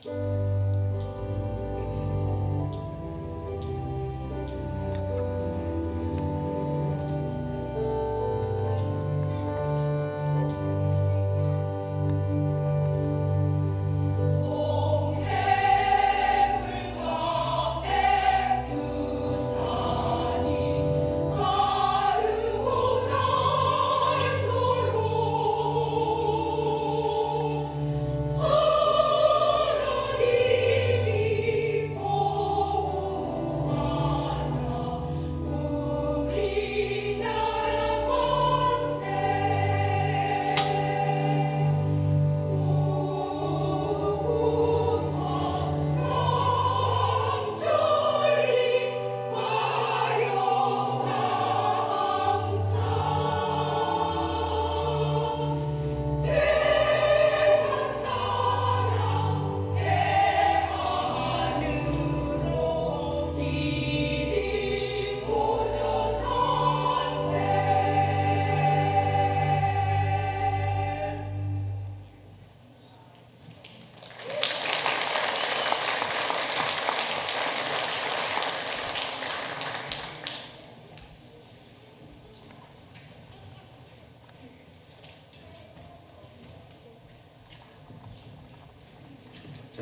자,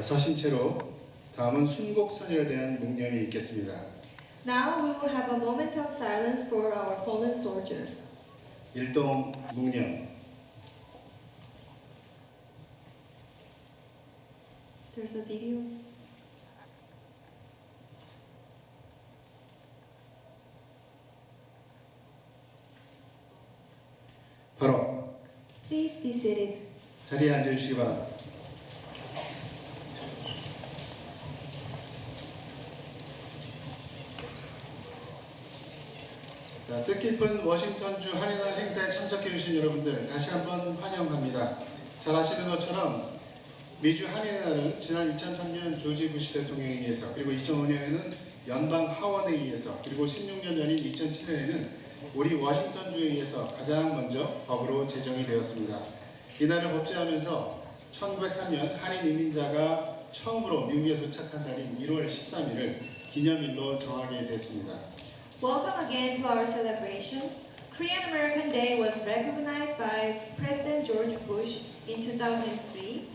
서신 채로 다음은 순국선열에 대한 묵념이 있겠습니다. Now we will have a moment of silence for our fallen soldiers. 일동 묵념. There's a video. 바로 Please be seated. 자리에 앉으시기 바랍니다. 자, 뜻깊은 워싱턴주 한인날 행사에 참석해 주신 여러분들 다시 한번 환영합니다. 잘 아시는 것처럼 미주 한인의 날은 지난 2003년 조지 부시 대통령에 의해서, 그리고 2005년에는 연방 하원에 의해서, 그리고 16년 전인 2007년에는 우리 워싱턴주에 의해서 가장 먼저 법으로 제정이 되었습니다. 이날을 법제하면서 1903년 한인 이민자가 처음으로 미국에 도착한 날인 1월 13일을 기념일로 정하게 됐습니다. Welcome again to our celebration. Korean American Day was recognized by President George Bush in 2003,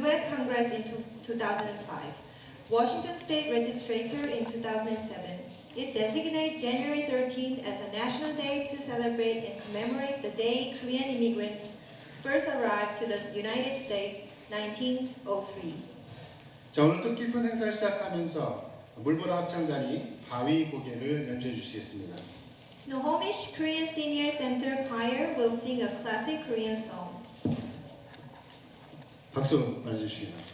U.S. Congress in 2005, Washington State Legislature in 2007. It designated January 13th as a national day to celebrate and commemorate the day Korean immigrants first arrived to the United States, 1903. 자, 오늘 뜻깊은 행사를 시작하면서 물보라 합창단이 바위 고개를 연주해 주시겠습니다. Snohomish Korean Senior Center Choir will sing a classic Korean song. 박수 맞으시기 바랍니다.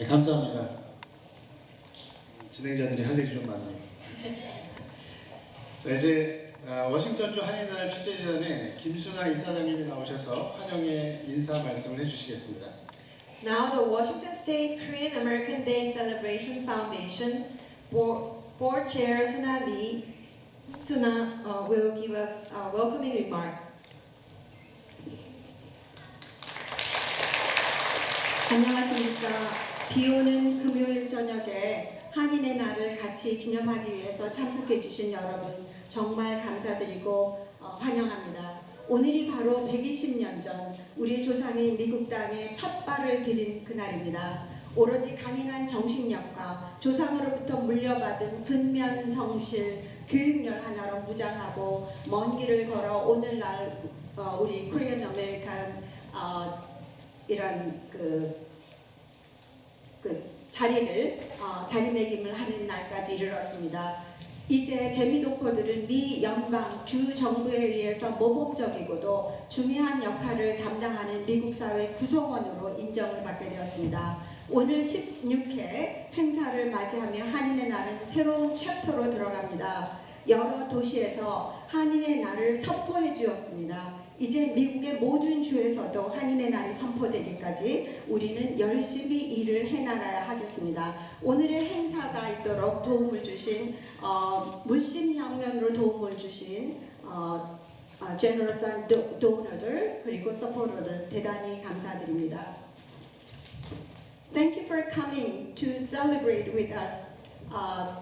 네, 감사합니다. 진행자들이 할 일이 좀 많네요. 자, 이제 워싱턴주 한인날 축제전에 김순아 이사장님이 나오셔서 환영의 인사 말씀을 해주시겠습니다. Now the Washington State Korean American Day Celebration Foundation Board Chair Suna will give us a welcoming remark. 안녕하십니까. 비오는 금요일 저녁에 한인의 날을 같이 기념하기 위해서 참석해 주신 여러분 정말 감사드리고 환영합니다. 오늘이 바로 120년 전 우리 조상이 미국 땅에 첫 발을 들인 그날입니다. 오로지 강인한 정신력과 조상으로부터 물려받은 근면성실, 교육열 하나로 무장하고 먼 길을 걸어 오늘날 우리 코리안 아메리칸 이런 자리매김을 하는 날까지 이르렀습니다. 이제 재미동포들은 미 연방 주 정부에 의해서 모범적이고도 중요한 역할을 담당하는 미국 사회 구성원으로 인정을 받게 되었습니다. 오늘 16회 행사를 맞이하며 한인의 날은 새로운 챕터로 들어갑니다. 여러 도시에서 한인의 날을 선포해 주었습니다. 이제 미국의 모든 주에서도 한인의 날이 선포되기까지 우리는 열심히 일을 해나가야 하겠습니다. 오늘의 행사가 있도록 도움을 주신 물심양면으로 도움을 주신 제너럴한 도너들 그리고 서포터들 대단히 감사드립니다. Thank you for coming to celebrate with us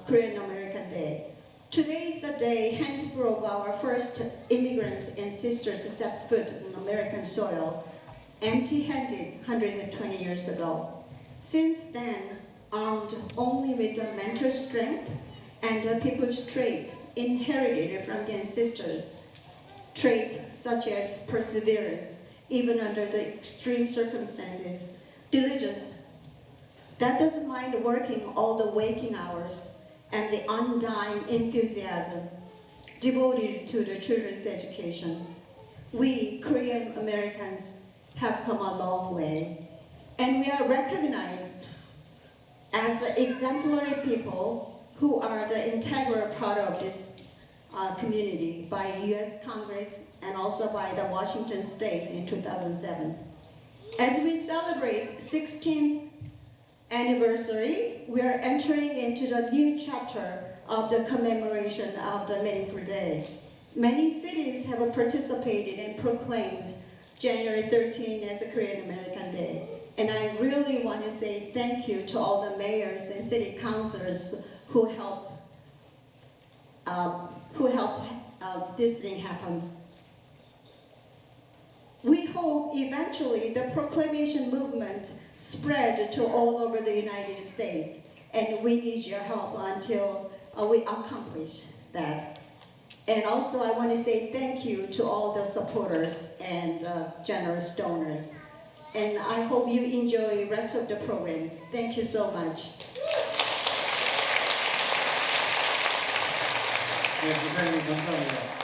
Korean American Day. Today is the day handful of our first immigrants and sisters set foot on American soil, empty-handed 120 years ago. Since then, armed only with the mental strength and the people's trait inherited from the ancestors, traits such as perseverance, even under the extreme circumstances, diligence, that doesn't mind working all the waking hours, and the undying enthusiasm devoted to the children's education. We Korean Americans have come a long way, and we are recognized as exemplary people who are the integral part of this community by U.S. Congress and also by the Washington State in 2007. As we celebrate 16th anniversary, we are entering into the new chapter of the commemoration of the meaningful day. Many cities have participated and proclaimed January 13 as a Korean American Day. And I really want to say thank you to all the mayors and city councilors who helped this thing happen. We hope eventually the proclamation movement spread to all over the United States, and we need your help until we accomplish that. And also I want to say thank you to all the supporters and generous donors. And I hope you enjoy the rest of the program. Thank you so much. 네, 이사님 감사합니다.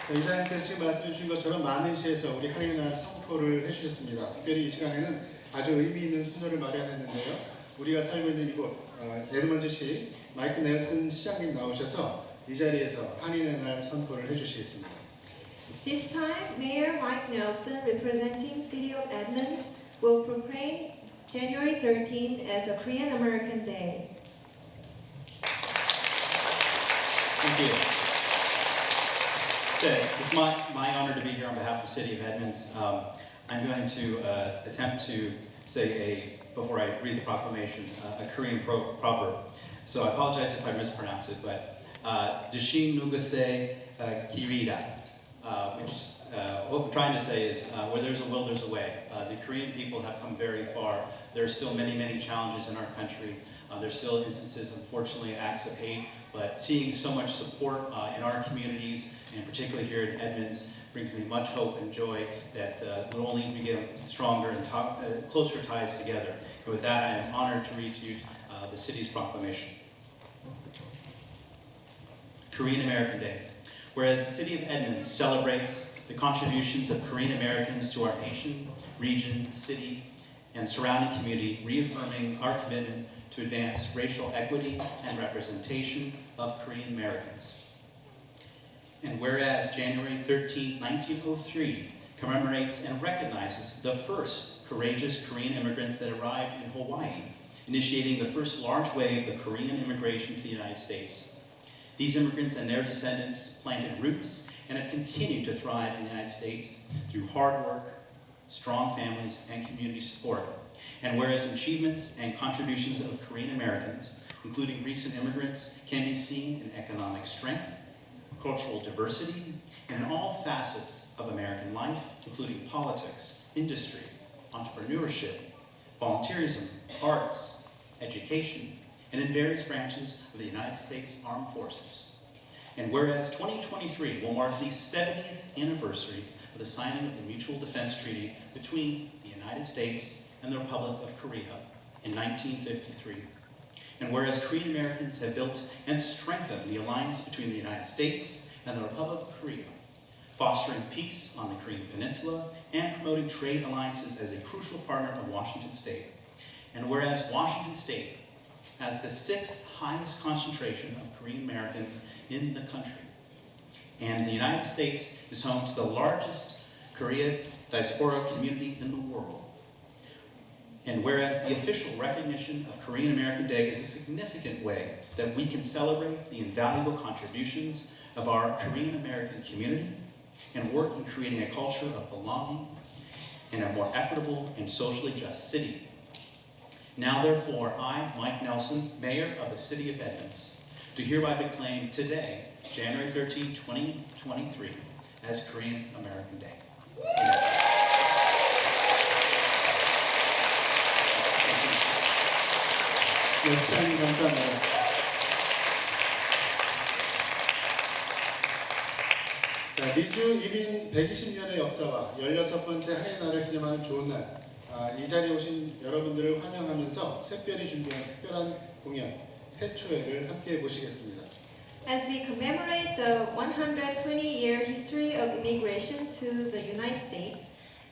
이사님께서 지금 말씀해 주신 것처럼 많은 시에서 우리 한인의 날 선포를 해주셨습니다. 특별히 이 시간에는 아주 의미 있는 순서를 마련했는데요. 우리가 살고 있는 이곳 에드먼드시 마이크 넬슨 시장님 나오셔서 이 자리에서 한인의 날 선포를 해주시겠습니다. This time, Mayor Mike Nelson, representing City of Edmonds, will proclaim January 13th as a Korean American Day. Thank you. So it's my honor to be here on behalf of the City of Edmonds. I'm going to attempt to say before I read the proclamation, a Korean proverb. So I apologize if I mispronounce it, but Dashin Nugase Kirida, which what I'm trying to say is where there's a will, there's a way. The Korean people have come very far. There are still many, many challenges in our country. There's still instances, unfortunately, acts of hate, but seeing so much support in our communities, and particularly here in Edmonds, brings me much hope and joy that we'll only begin stronger and closer ties together. And with that, I am honored to read to you the city's proclamation. Korean American Day. Whereas the City of Edmonds celebrates the contributions of Korean Americans to our nation, region, city, and surrounding community, reaffirming our commitment to advance racial equity and representation of Korean Americans. And whereas January 13, 1903 commemorates and recognizes the first courageous Korean immigrants that arrived in Hawaii, initiating the first large wave of Korean immigration to the United States. These immigrants and their descendants planted roots and have continued to thrive in the United States through hard work, strong families, and community support. And whereas achievements and contributions of Korean Americans, including recent immigrants, can be seen in economic strength, cultural diversity, and in all facets of American life, including politics, industry, entrepreneurship, volunteerism, arts, education, and in various branches of the United States Armed Forces. And whereas 2023 will mark the 70th anniversary of the signing of the Mutual Defense Treaty between the United States and the Republic of Korea in 1953. And whereas Korean Americans have built and strengthened the alliance between the United States and the Republic of Korea, fostering peace on the Korean Peninsula and promoting trade alliances as a crucial partner of Washington State. And whereas Washington State has the 6th highest concentration of Korean Americans in the country, and the United States is home to the largest Korean diaspora community in the world. And whereas the official recognition of Korean American Day is a significant way that we can celebrate the invaluable contributions of our Korean American community and work in creating a culture of belonging in a more equitable and socially just city. Now therefore, I, Mike Nelson, Mayor of the City of Edmonds, do hereby proclaim today, January 13, 2023, as Korean American Day. 네, 시장님 감사합니다. 자, 미주 이민 120년의 역사와 16번째 한인날을 기념하는 좋은 날, 이 자리에 오신 여러분들을 환영하면서 샛별이 준비한 특별한 공연 태초회를 함께 보시겠습니다. As we commemorate the 120-year history of immigration to the United States,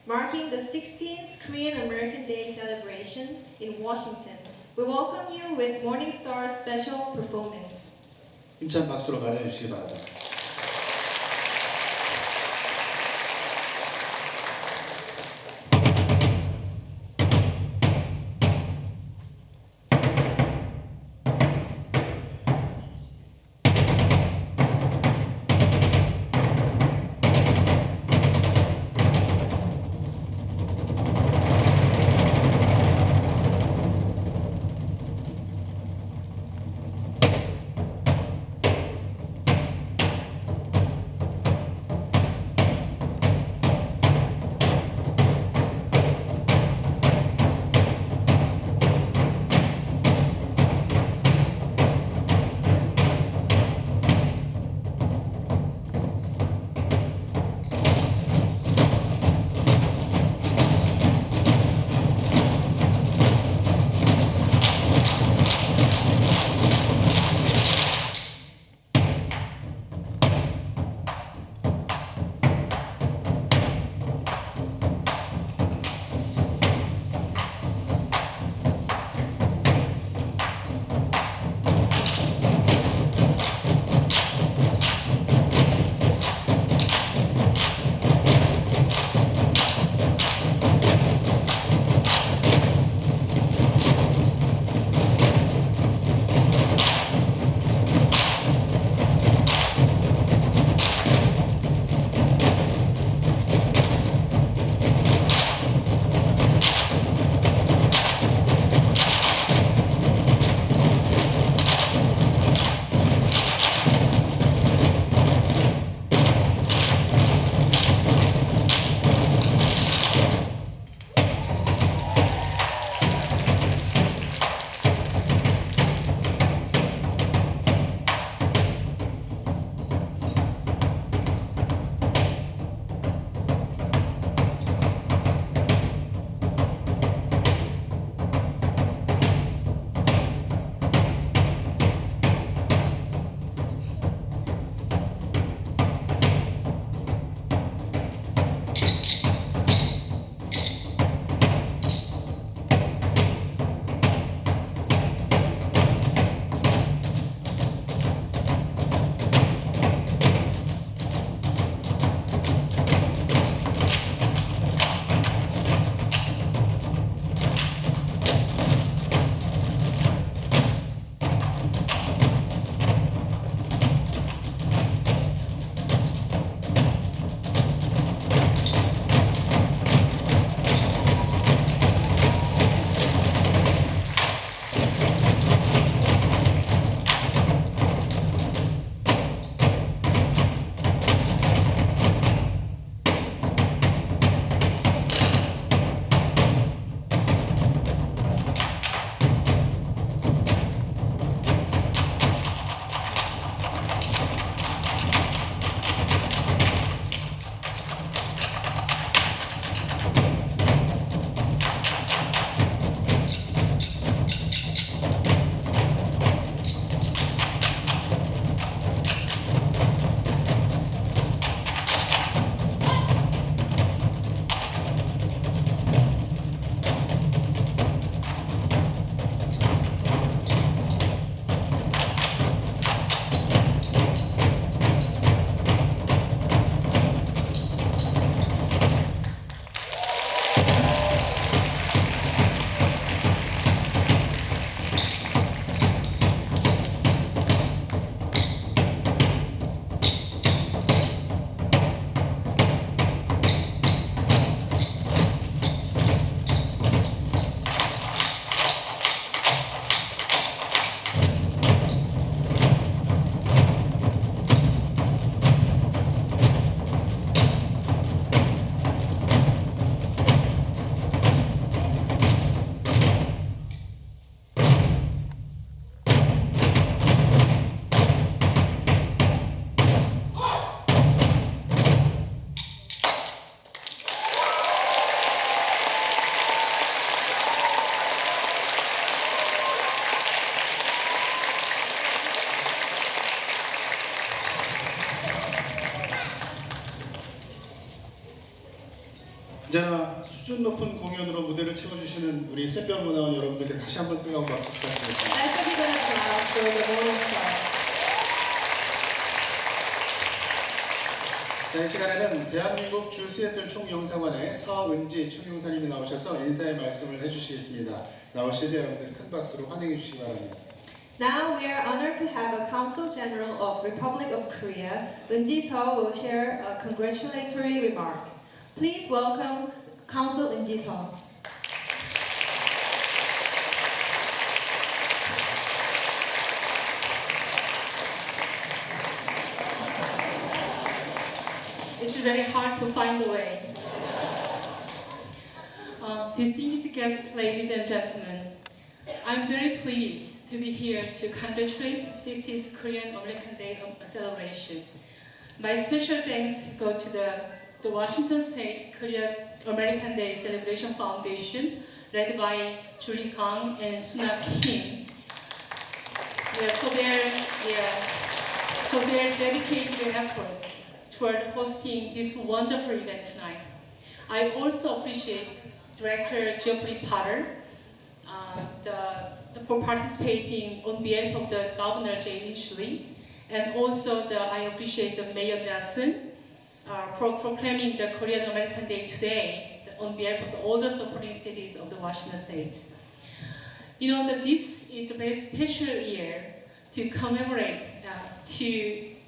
marking the 16th Korean American Day celebration in Washington, we welcome you with Morning Star's special performance. 힘찬 박수로 맞아주시기 바랍니다. 언제나 수준 높은 공연으로 무대를 채워주시는 우리 샛별문화원 여러분들께 다시 한번 뜨거운 박수 부탁드리겠습니다. Let's give an applause for the Morning Star. 자, 이 시간에는 대한민국 주 시애틀 총영사관의 서은지 총영사님이 나오셔서 인사의 말씀을 해주시겠습니다. 나오실 때 여러분들 큰 박수로 환영해 주시기 바랍니다. Now we are honored to have a Consul General of Republic of Korea, Eun-ji Seo, will share a congratulatory remark. Please welcome Consul Eun-ji Seo. It's very hard to find a way. Distinguished guests, ladies and gentlemen, I'm very pleased to be here to congratulate 60th Korean American Day celebration. My special thanks go to the Washington State Korean American Day Celebration Foundation, led by Julie Kang and Suna Kim, for their dedicated efforts toward hosting this wonderful event tonight. I also appreciate Director Geoffrey Potter for participating on behalf of the Governor Jay Inslee, and also I appreciate the Mayor Nelson for proclaiming the Korean American Day today on behalf of all the supporting cities of the Washington State. You know that this is a very special year to commemorate the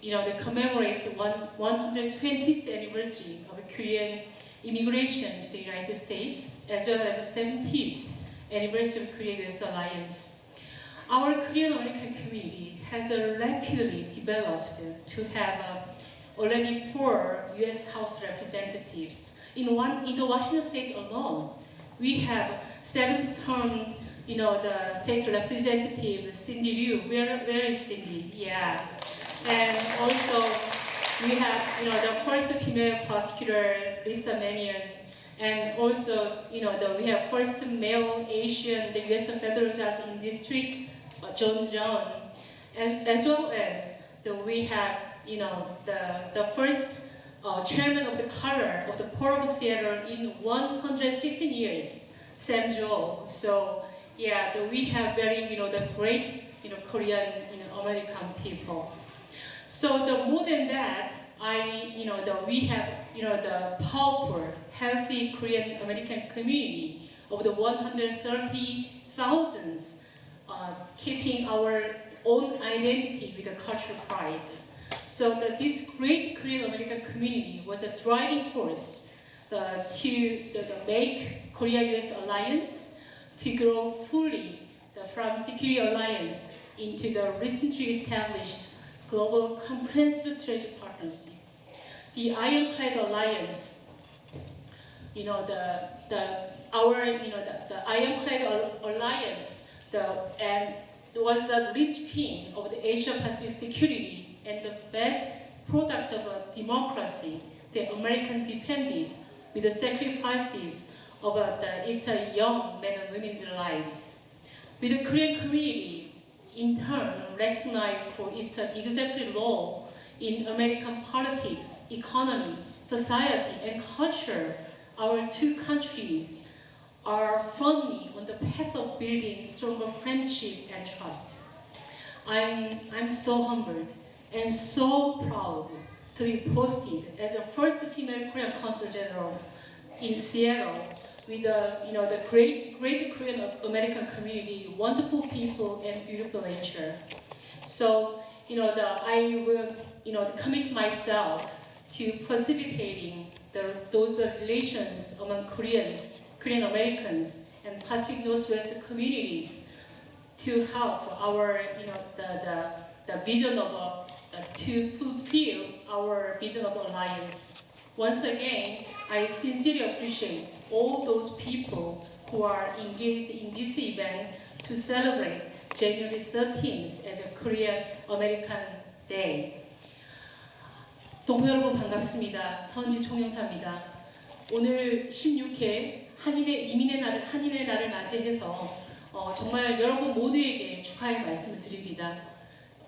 120th anniversary of Korean immigration to the United States, as well as the 70th anniversary of Korea-US alliance. Our Korean American community has rapidly developed to have already 4 U.S. House representatives. In the Washington State alone, we have 7th term, the state representative Cindy Liu. Where is Cindy? Yeah. And also, we have, the first female prosecutor, Lisa Mannion, and also, we have first male Asian, the U.S. Federal Judge in District, John John, as well as we have, the first chairman of the color of the Port of Seattle in 116 years, Sam Joe. So, yeah, we have very, the great, Korean, American people. So more than that, we have, the powerful, healthy Korean American community of the 130,000, keeping our own identity with a cultural pride. So this great Korean American community was a driving force to make Korea-US alliance to grow fully from security alliance into the recently established global comprehensive strategic partnership. The Ironclad Alliance, the Ironclad Alliance, and was the linchpin of the Asia Pacific security and the best product of a democracy that American defended with the sacrifices of its young men and women's lives. With the Korean community, in turn, recognized for its exemplary role in American politics, economy, society, and culture, our two countries are firmly on the path of building stronger friendship and trust. I'm so humbled and so proud to be posted as the first female Korean Consul General in Seattle with the great Korean American community, wonderful people, and beautiful nature. So, I will, commit myself to facilitating those relations among Korean Americans, and Pacific Northwest communities to help our, the vision of, to fulfill our vision of alliance. Once again, I sincerely appreciate all those people who are engaged in this event to celebrate January 13th as a Korean American Day. 동포 여러분 반갑습니다. 서은지 총영사입니다. 오늘 16회 한인의 날을 맞이해서 정말 여러분 모두에게 축하의 말씀을 드립니다.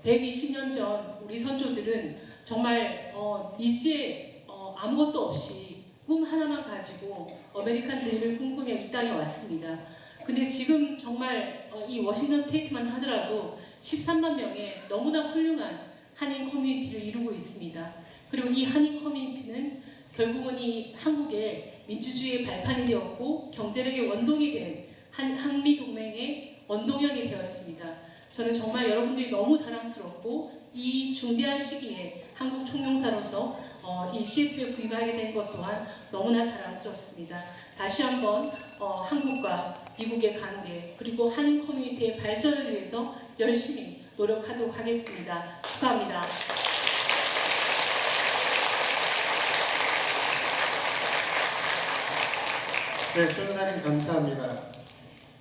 120년 전 우리 선조들은 정말 미지에 아무것도 없이 꿈 하나만 가지고 아메리칸 드림을 꿈꾸며 이 땅에 왔습니다. 근데 지금 정말 이 워싱턴 스테이트만 하더라도 13만 명의 너무나 훌륭한 한인 커뮤니티를 이루고 있습니다. 그리고 이 한인 커뮤니티는 결국은 이 한국의 민주주의의 발판이 되었고 경제력의 원동이 된 한미 동맹의 원동력이 되었습니다. 저는 정말 여러분들이 너무 자랑스럽고 이 중대한 시기에 한국 총영사로서 이 시애틀에 부임하게 된 것 또한 너무나 자랑스럽습니다. 다시 한번 한국과 미국의 관계 그리고 한인 커뮤니티의 발전을 위해서 열심히 노력하도록 하겠습니다. 축하합니다. 네, 조영사님 감사합니다.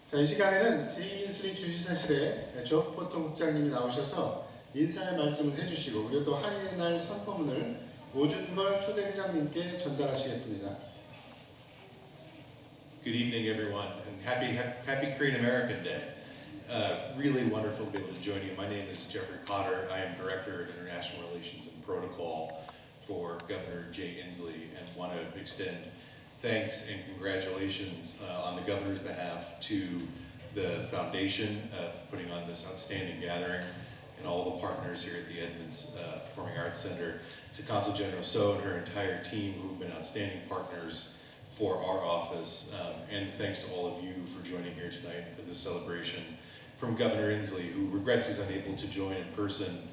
자, 이 시간에는 제2인수리 주지사실에 조 포통 국장님이 나오셔서 인사의 말씀을 해주시고 그리고 또 한인의 날 선포문을 오준걸 초대회장님께 전달하시겠습니다. Good evening, everyone, and happy Korean American Day. Really wonderful to be able to join you. My name is Jeffrey Potter. I am Director of International Relations and Protocol for Governor Jay Inslee, and want to extend thanks and congratulations on the governor's behalf to the foundation of putting on this outstanding gathering and all the partners here at the Edmonds Performing Arts Center, to Consul General So and her entire team who've been outstanding partners for our office, and thanks to all of you for joining here tonight for this celebration from Governor Inslee, who regrets he's unable to join in person,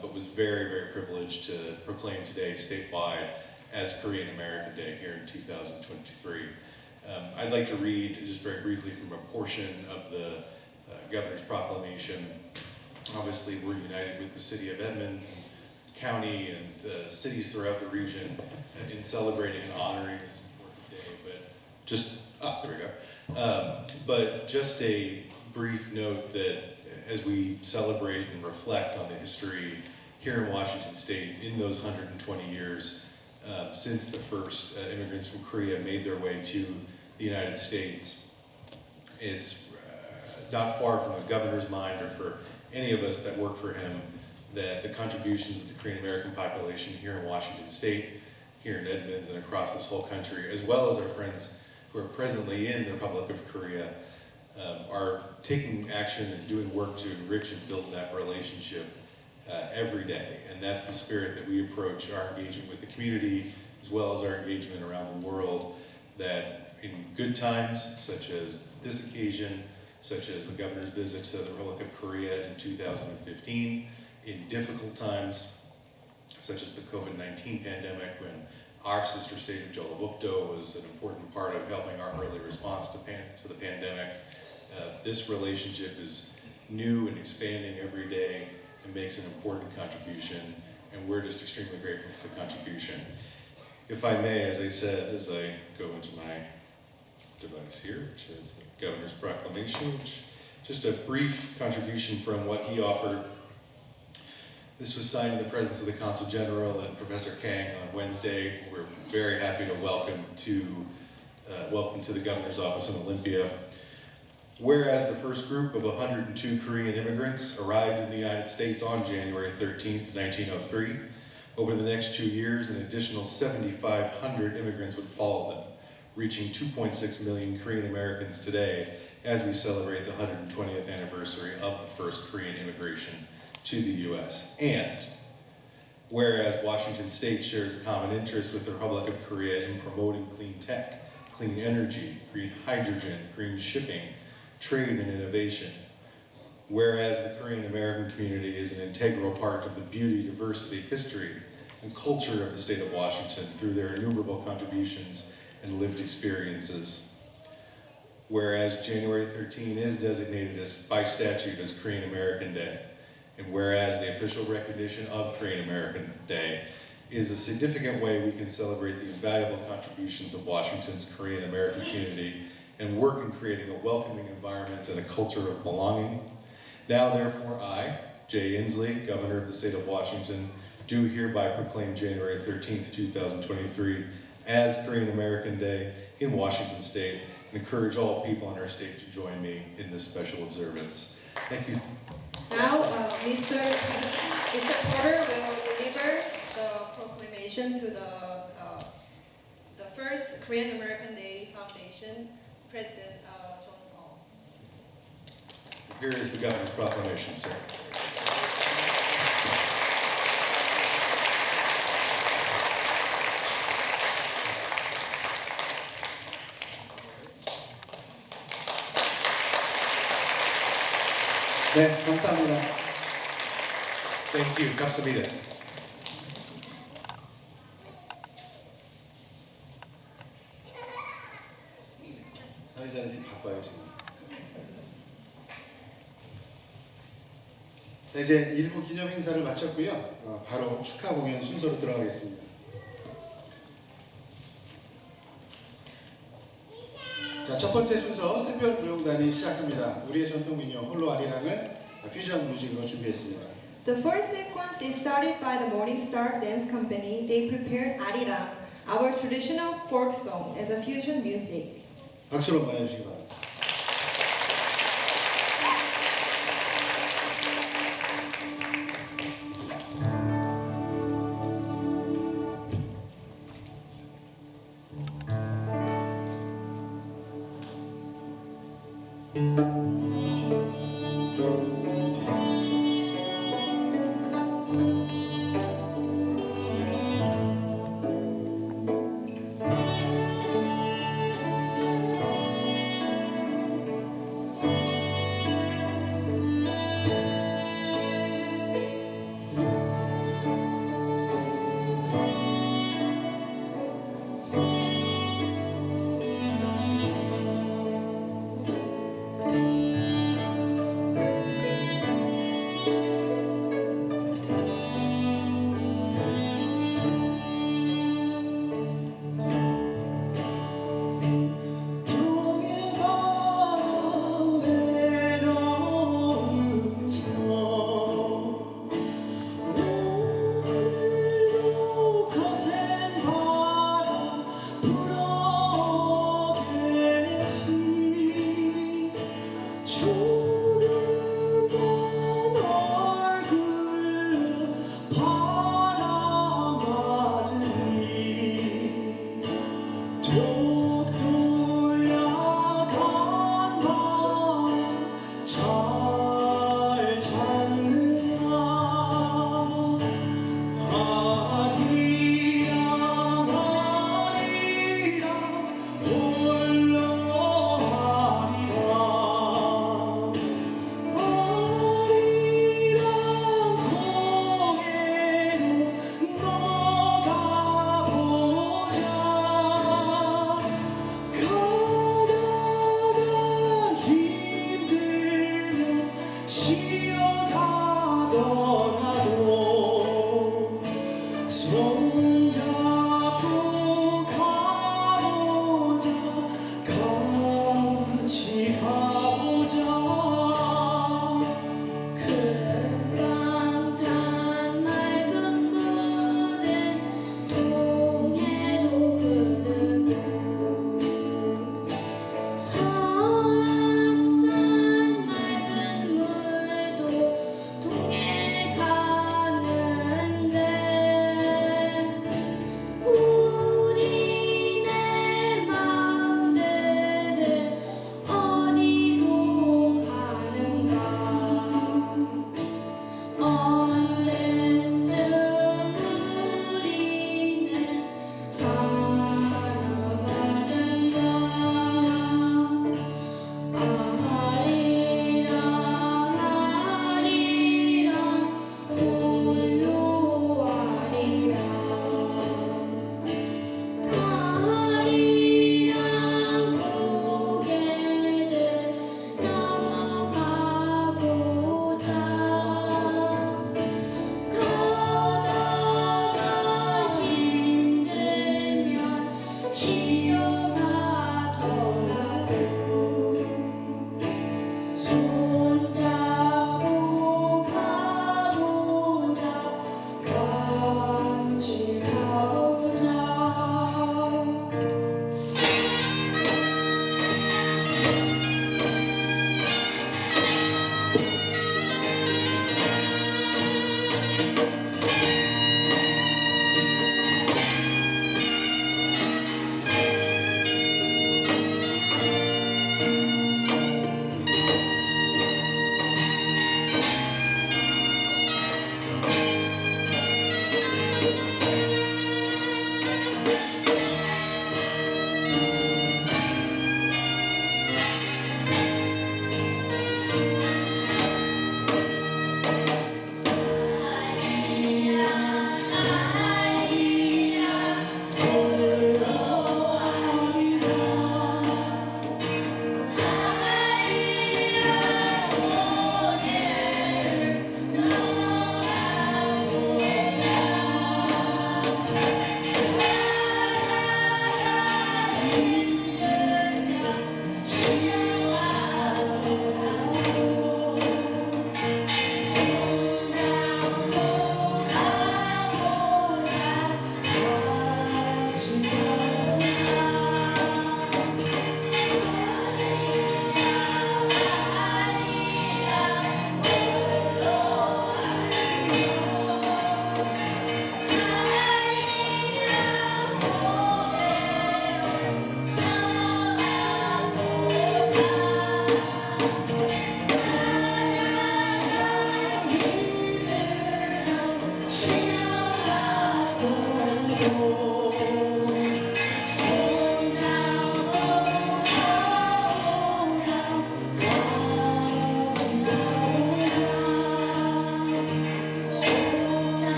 but was very, very privileged to proclaim today statewide as Korean American Day here in 2023. I'd like to read just very briefly from a portion of the governor's proclamation. Obviously, we're united with the city of Edmonds, county, and cities throughout the region in celebrating and honoring this important day. But there we go. But just a brief note that as we celebrate and reflect on the history here in Washington State in those 120 years since the first immigrants from Korea made their way to the United States, it's not far from the governor's mind or for any of us that work for him that the contributions of the Korean American population here in Washington State, here in Edmonds, and across this whole country, as well as our friends who are presently in the Republic of Korea, are taking action and doing work to enrich and build that relationship every day. And that's the spirit that we approach our engagement with the community, as well as our engagement around the world, that in good times, such as this occasion, such as the governor's visit to the Republic of Korea in 2015, in difficult times, such as the COVID-19 pandemic, when our sister state of Jolabukdo was an important part of helping our early response to the pandemic. This relationship is new and expanding every day and makes an important contribution, and we're just extremely grateful for the contribution. If I may, as I said, as I go into my device here, which is the governor's proclamation, just a brief contribution from what he offered. This was signed in the presence of the Consul General and Professor Kang on Wednesday. We're very happy to welcome to the governor's office in Olympia. Whereas the first group of 102 Korean immigrants arrived in the United States on January 13th, 1903, over the next 2 years, an additional 7,500 immigrants would follow them, reaching 2.6 million Korean Americans today as we celebrate the 120th anniversary of the first Korean immigration to the U.S. And whereas Washington State shares a common interest with the Republic of Korea in promoting clean tech, clean energy, green hydrogen, green shipping, trade and innovation. Whereas the Korean American community is an integral part of the beauty, diversity, history, and culture of the state of Washington through their innumerable contributions and lived experiences. Whereas January 13 is designated by statute as Korean American Day, and whereas the official recognition of Korean American Day is a significant way we can celebrate the invaluable contributions of Washington's Korean American community and work in creating a welcoming environment and a culture of belonging. Now therefore I, Jay Inslee, Governor of the State of Washington, do hereby proclaim January 13th, 2023 as Korean American Day in Washington State and encourage all people in our state to join me in this special observance. Thank you. Now, Mr. Porter will deliver the proclamation to the first Korean American Day Foundation, President John Paul. Here is the governor's proclamation, sir. 네, 감사합니다. Thank you. 감사합니다. 사회자들이 바빠요 지금. 자, 이제 일부 기념 행사를 마쳤고요. 바로 축하 공연 순서로 들어가겠습니다. 자, 첫 번째 순서 새별 무용단이 시작합니다. 우리의 전통 민요 홀로 아리랑을 퓨전 뮤직으로 준비했습니다. The first sequence is started by the Morning Star Dance Company. They prepared arirang, our traditional folk song, as a fusion music. 박수로 맞아주시기 바랍니다.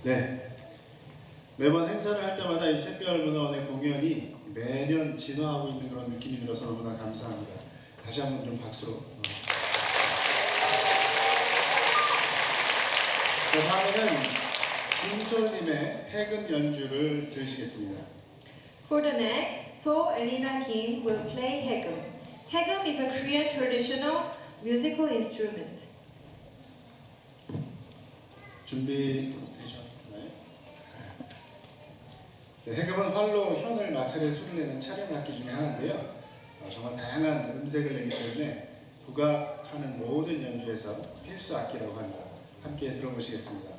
네. 매번 행사를 할 때마다 이 샛별문화원의 공연이 매년 진화하고 있는 그런 느낌이 들어서 너무나 감사합니다. 다시 한번 좀 박수로. 자, 다음에는 김솔님의 해금 연주를 들으시겠습니다. For the next, So Elena Kim will play Haegum. Haegum is a Korean traditional musical instrument. 준비되셨나요? 해금은 활로 현을 마찰에 소리를 내는 차련 악기 중에 하나인데요. 정말 다양한 음색을 내기 때문에 국악하는 모든 연주에서 필수 악기라고 합니다. 함께 들어보시겠습니다.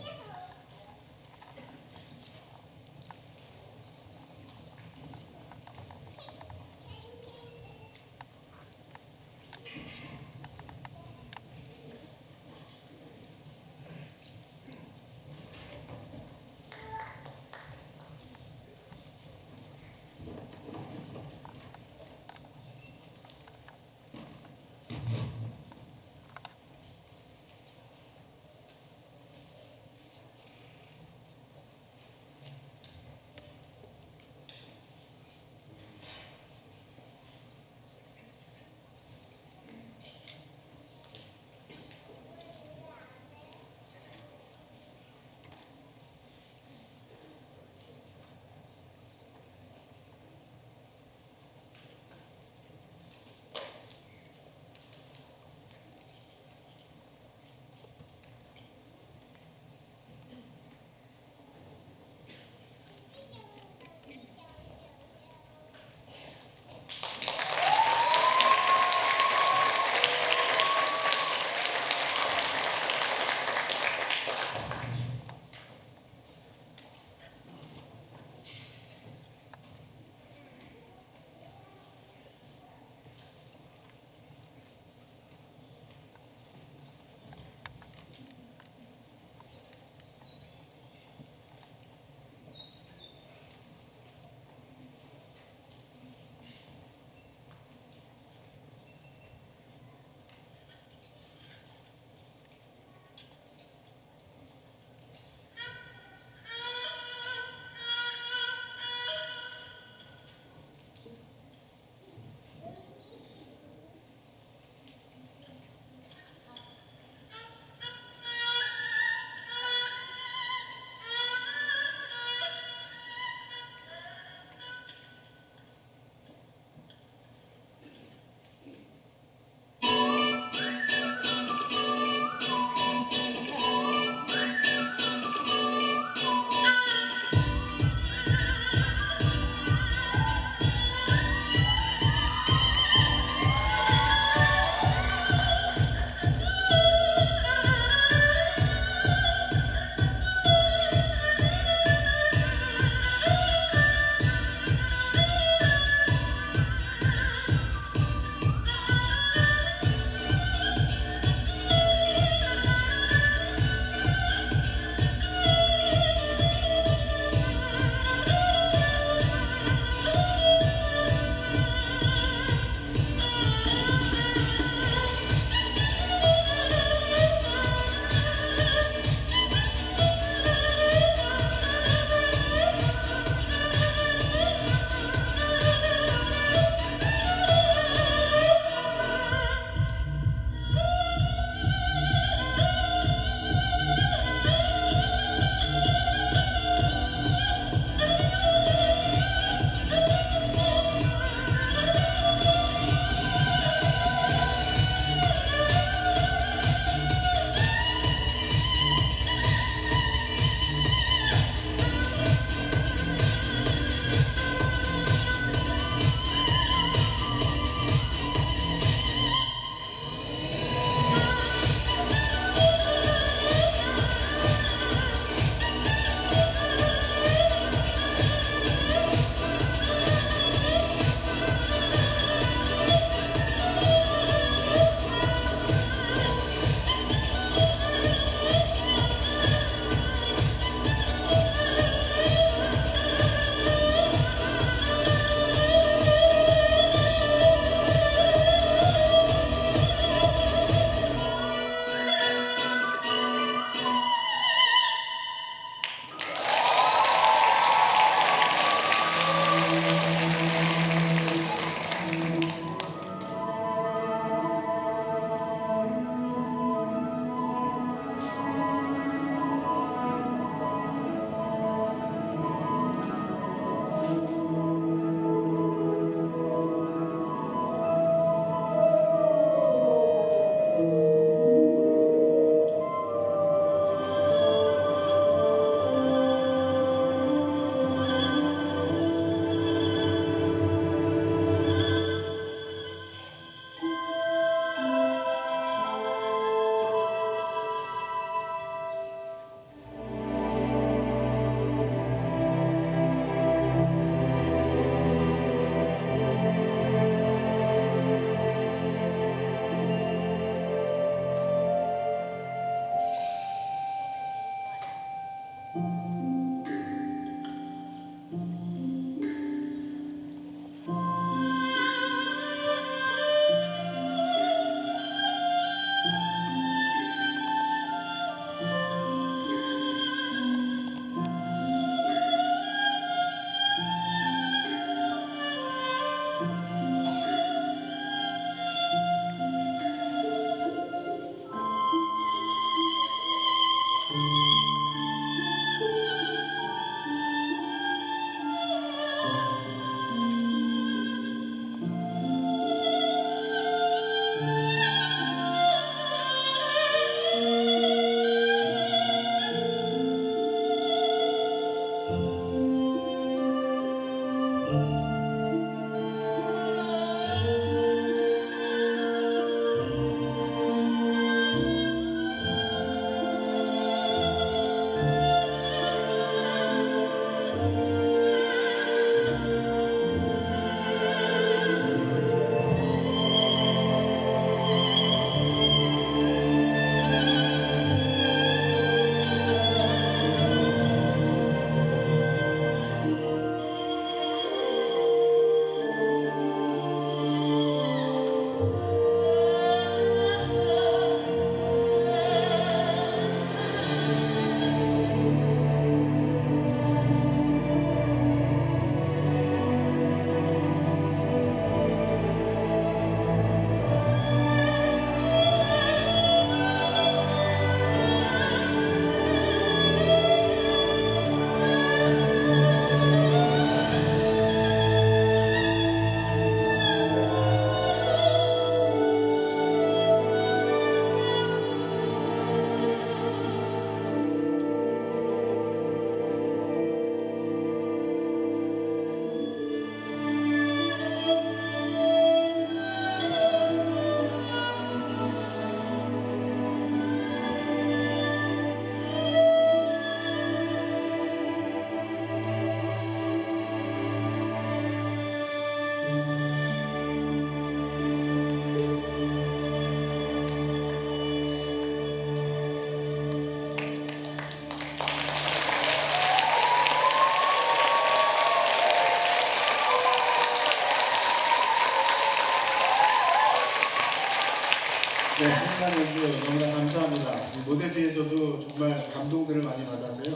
네, 한강 연주 너무나 감사합니다. 이 무대 뒤에서도 정말 감동들을 많이 받아서요.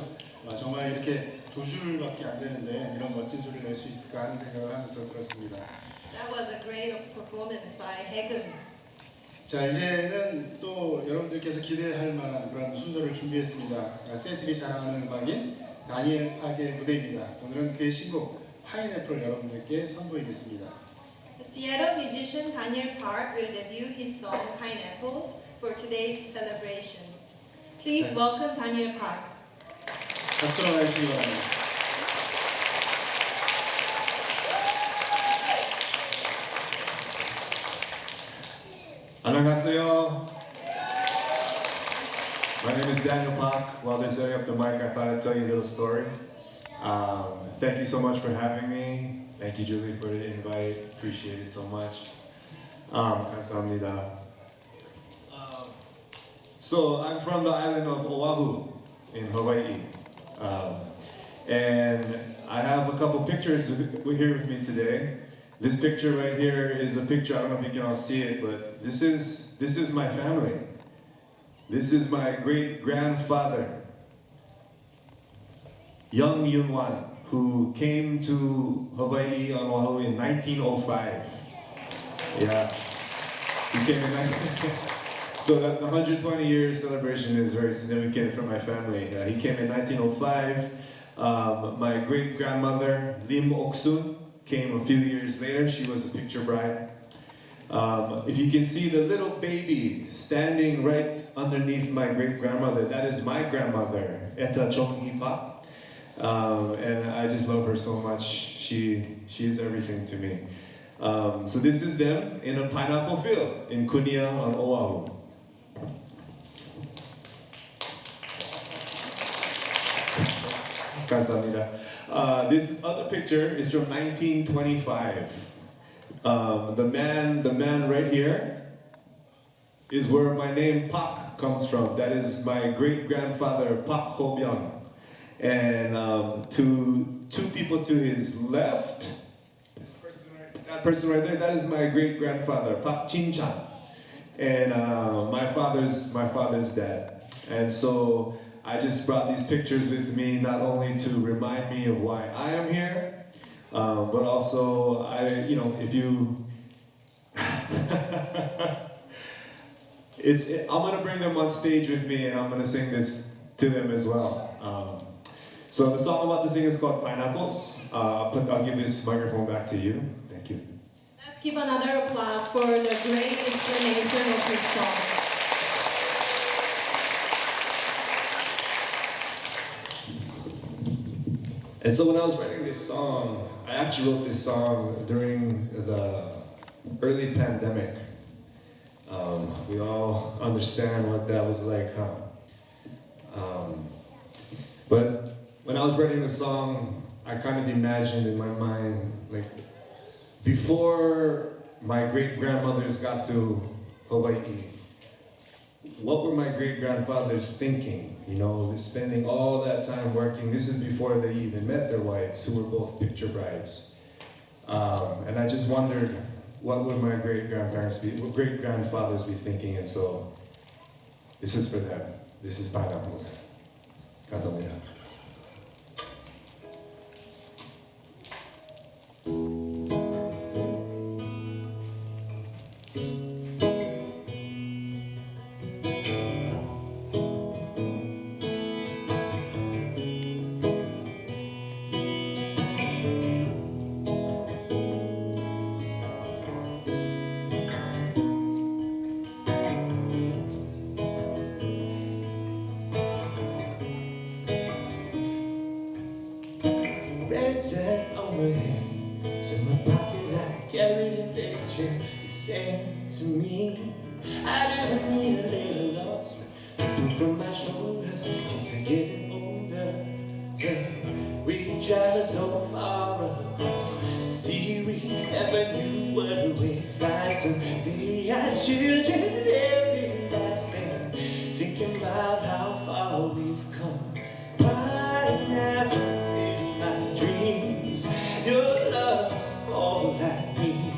정말 이렇게 두 줄밖에 안 되는데 이런 멋진 소리를 낼 수 있을까 하는 생각을 하면서 들었습니다. That was a great performance by Haegeum. 자, 이제는 또 여러분들께서 기대할 만한 그런 순서를 준비했습니다. 세틀이 자랑하는 음악인 다니엘 팍의 무대입니다. 오늘은 그의 신곡 파인애플을 여러분들께 선보이겠습니다. Seattle musician Daniel Park will debut his song Pineapples for today's celebration. Please welcome Daniel Park. 박수로 와주시기 바랍니다. 안녕하세요. My name is Daniel Park. While they're setting up the mic, I thought I'd tell you a little story. Thank you so much for having me. Thank you, Julie, for the invite. Appreciate it so much. 감사합니다. So I'm from the island of Oahu in Hawaii. And I have a couple pictures here with me today. This picture right here is a picture, I don't know if you can all see it, but this is my family. This is my great-grandfather, Young Yun-wan, who came to Hawaii on Oahu in 1905. Yeah, he came in so that the 120-year celebration is very significant for my family. He came in 1905. My great-grandmother, Lim Ok-sun, came a few years later. She was a picture bride. If you can see the little baby standing right underneath my great-grandmother, that is my grandmother, Eta Chong-hee-pa. And I just love her so much. She is everything to me. So this is them in a pineapple field in Kunia on Oahu. 감사합니다. This other picture is from 1925. The man right here is where my name Pak comes from. That is my great-grandfather Pak Ho-byung. And two people to his left, that person right there, that is my great-grandfather Pak Chin-chan, and my father's dad. And so I just brought these pictures with me not only to remind me of why I am here, but also if you I'm gonna bring them on stage with me and I'm gonna sing this to them as well. So the song I'm about to sing is called Pineapples. I'll give this microphone back to you. Thank you. Let's give another applause for the great explanation of his song. And so when I was writing this song, I I actually wrote this song during the early pandemic. We all understand what that was like, huh? But when I was writing the song, I kind of imagined in my mind, like, before my great-grandmothers got to Hawaii, what were my great-grandfathers thinking? You know, spending all that time working. This is before they even met their wives, who were both picture brides. And I just wondered, what would my great-grandfathers be thinking? And so, this is for them. This is Pineapples. 감사합니다. Red on my hand, so in my pocket I carry a picture you sent to me. I didn't need a little lost, looking from my shoulders, kids are getting older. Yeah. We traveled so far across the sea, we never knew what we'd find. Someday our children living, laughing, thinking about how far we've come. Pineapples in my dreams, your love's all I need.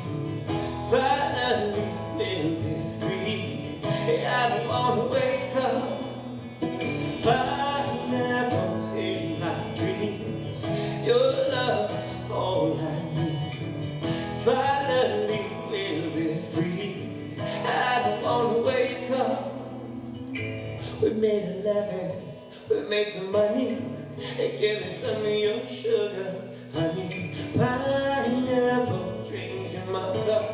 Finally we'll be free. Hey, I don't wanna wake up. Pineapples in my dreams, your love's all I need. Finally we'll be free. I don't wanna wake up. We made 11, we made some money. Hey, give me some of your sugar, honey. Pineapple drink in my cup.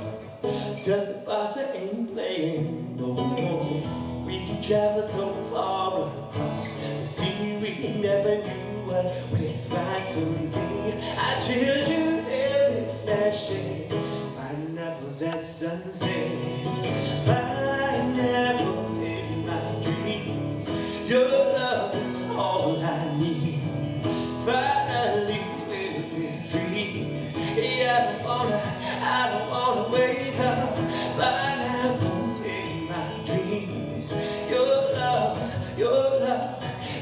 Tell the boss I ain't playing no more. We traveled so far across the sea, we never knew what we'd find someday. Our children every smashing pineapples at sunset. Pineapples in my dreams, your love is all I need. Finally we'll be free. Yeah, I don't wanna wake up. Pineapples in my dreams, your love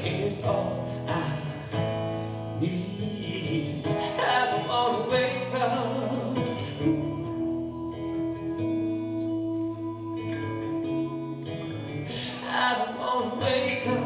is all I need. I don't wanna wake up. I don't wanna wake up.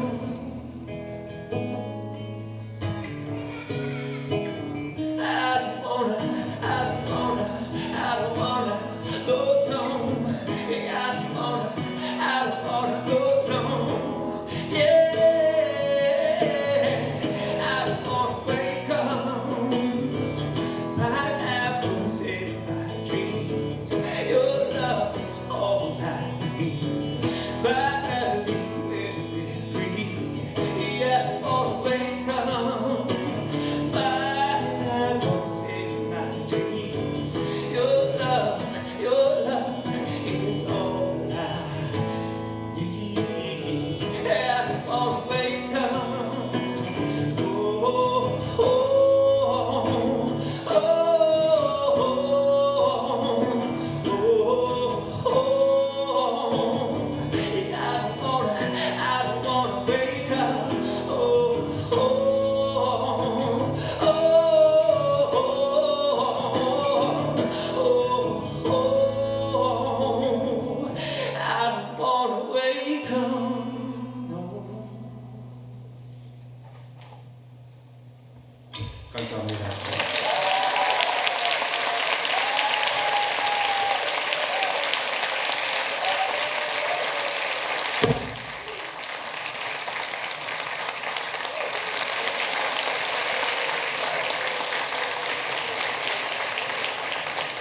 감사합니다.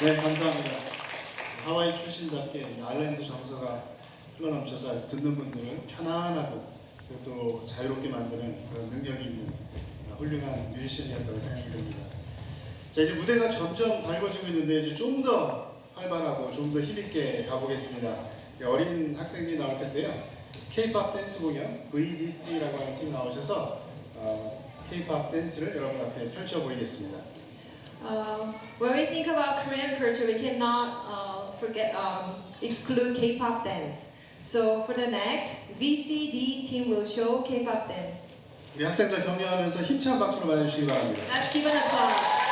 네, 감사합니다. 하와이 출신답게 아일랜드 정서가 흘러넘쳐서 아주 듣는 분들을 편안하고 그리고 또 자유롭게 만드는 그런 능력이 있는 훌륭한 뮤지션이었다고 생각이 듭니다. 자, 이제 무대가 점점 달궈지고 있는데 이제 좀 더 활발하고 좀 더 힘있게 가보겠습니다. 어린 학생들이 나올 텐데요. K-pop 댄스 공연 VDC라고 하는 팀이 나오셔서 K-pop 댄스를 여러분 앞에 펼쳐 보이겠습니다. When we think about Korean culture, we cannot exclude K-pop dance. So for the next, VCD team will show K-pop dance. 우리 학생들 격려하면서 힘찬 박수를 맞아주시기 바랍니다. Let's give an applause.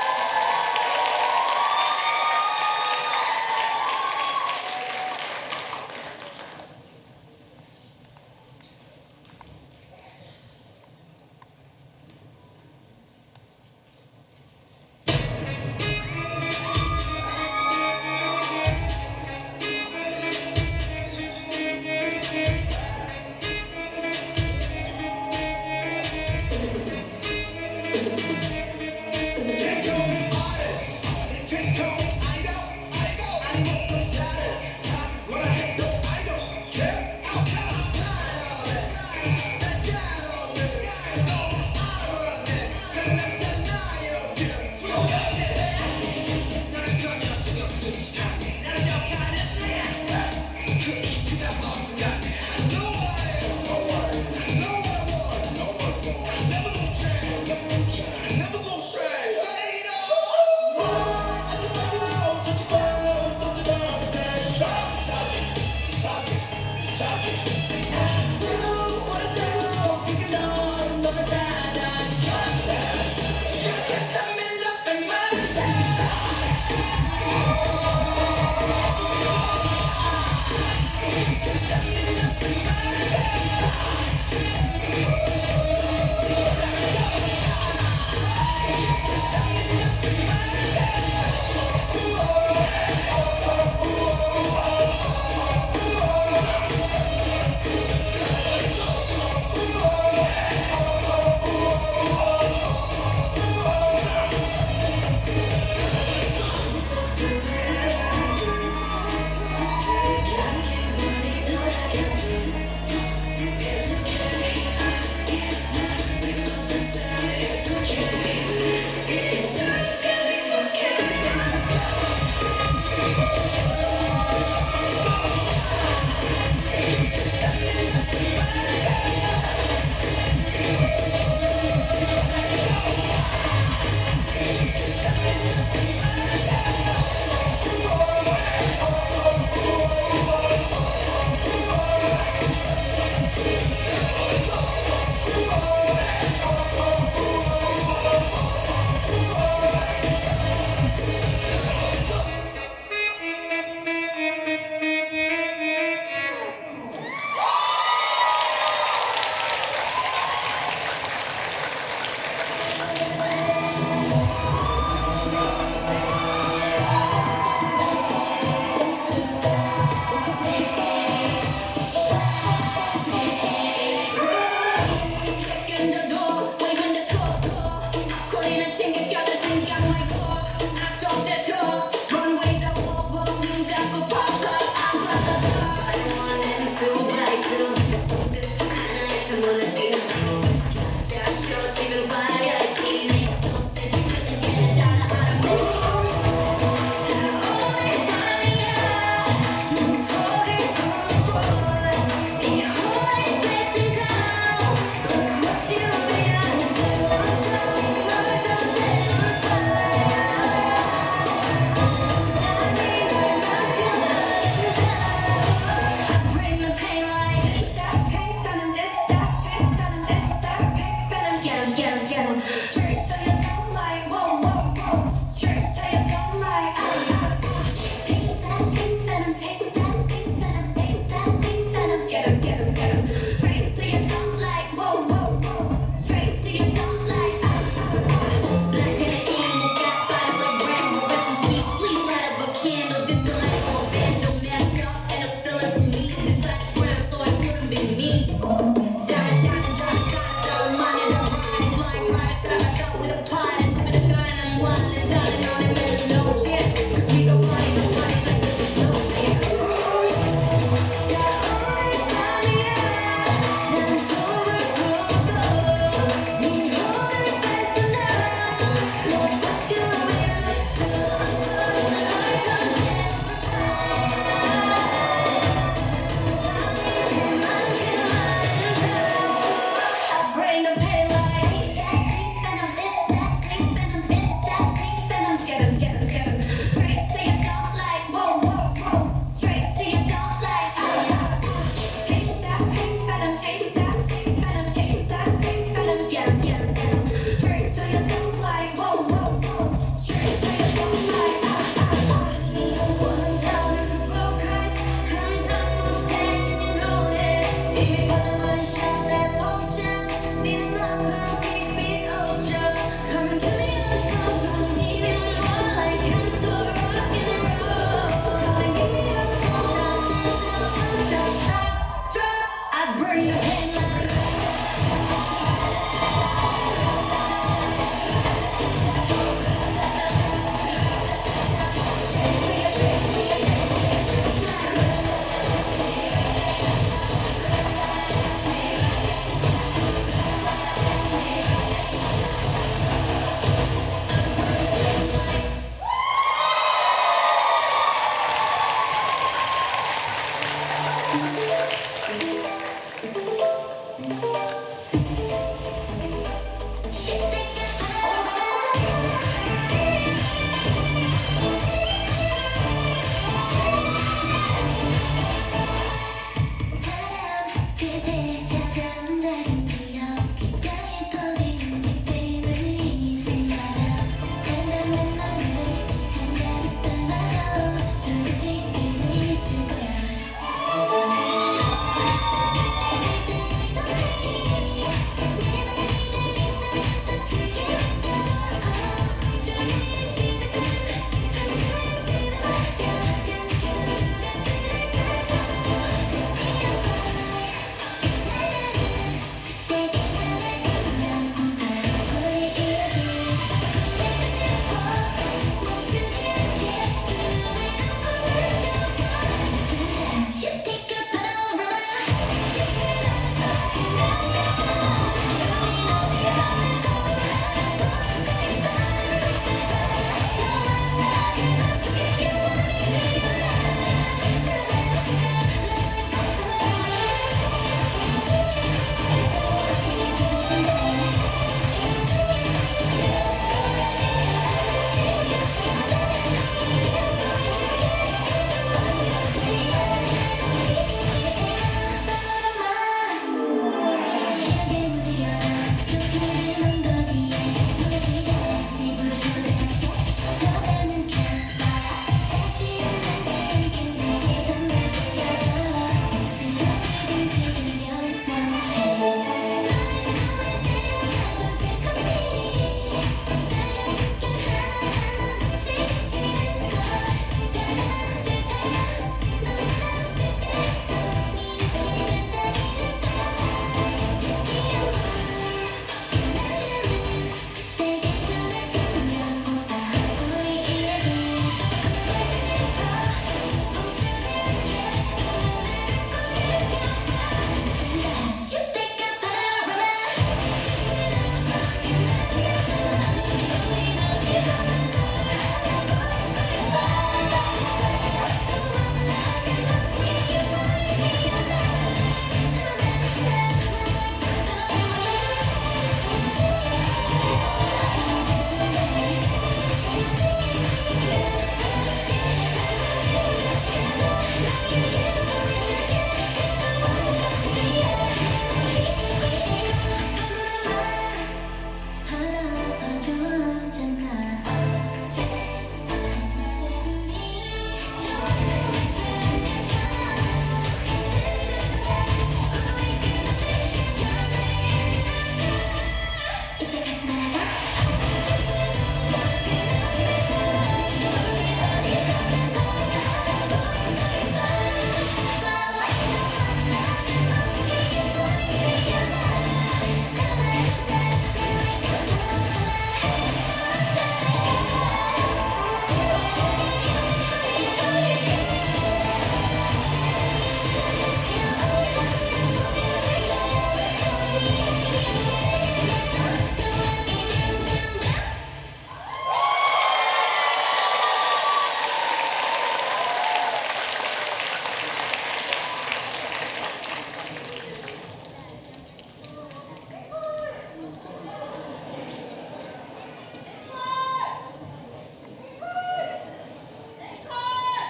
Can't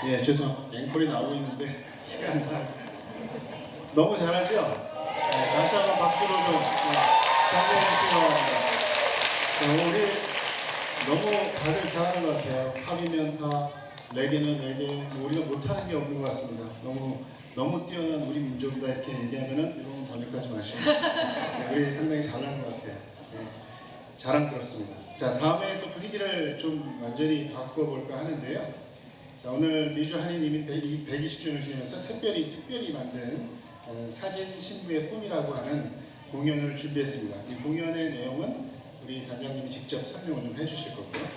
예, 죄송. 앵콜이 나오고 있는데 시간상 너무 잘하죠? 네, 다시 한번 박수로 좀 감사해 주시기 바랍니다. 우리 너무 다들 잘하는 것 같아요. 팝이면 팝, 레게는 레게, 뭐 우리가 못하는 게 없는 것 같습니다. 너무 뛰어난 우리 민족이다 이렇게 얘기하면은 여러분 번역하지 마시고 네, 우리 상당히 잘하는 것 같아요. 네, 자랑스럽습니다. 자, 다음에 또 분위기를 좀 완전히 바꿔볼까 하는데요. 자, 오늘 미주 한인 이민 120주년을 기념해서 특별히 만든 사진 신부의 꿈이라고 하는 공연을 준비했습니다. 이 공연의 내용은 우리 단장님이 직접 설명을 좀 해주실 거고요.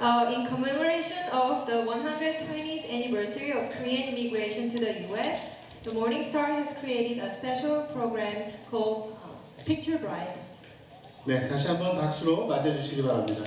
In commemoration of the 120th anniversary of Korean immigration to the US, the Morning Star has created a special program called Picture Bride. 네, 다시 한번 박수로 맞아주시기 바랍니다.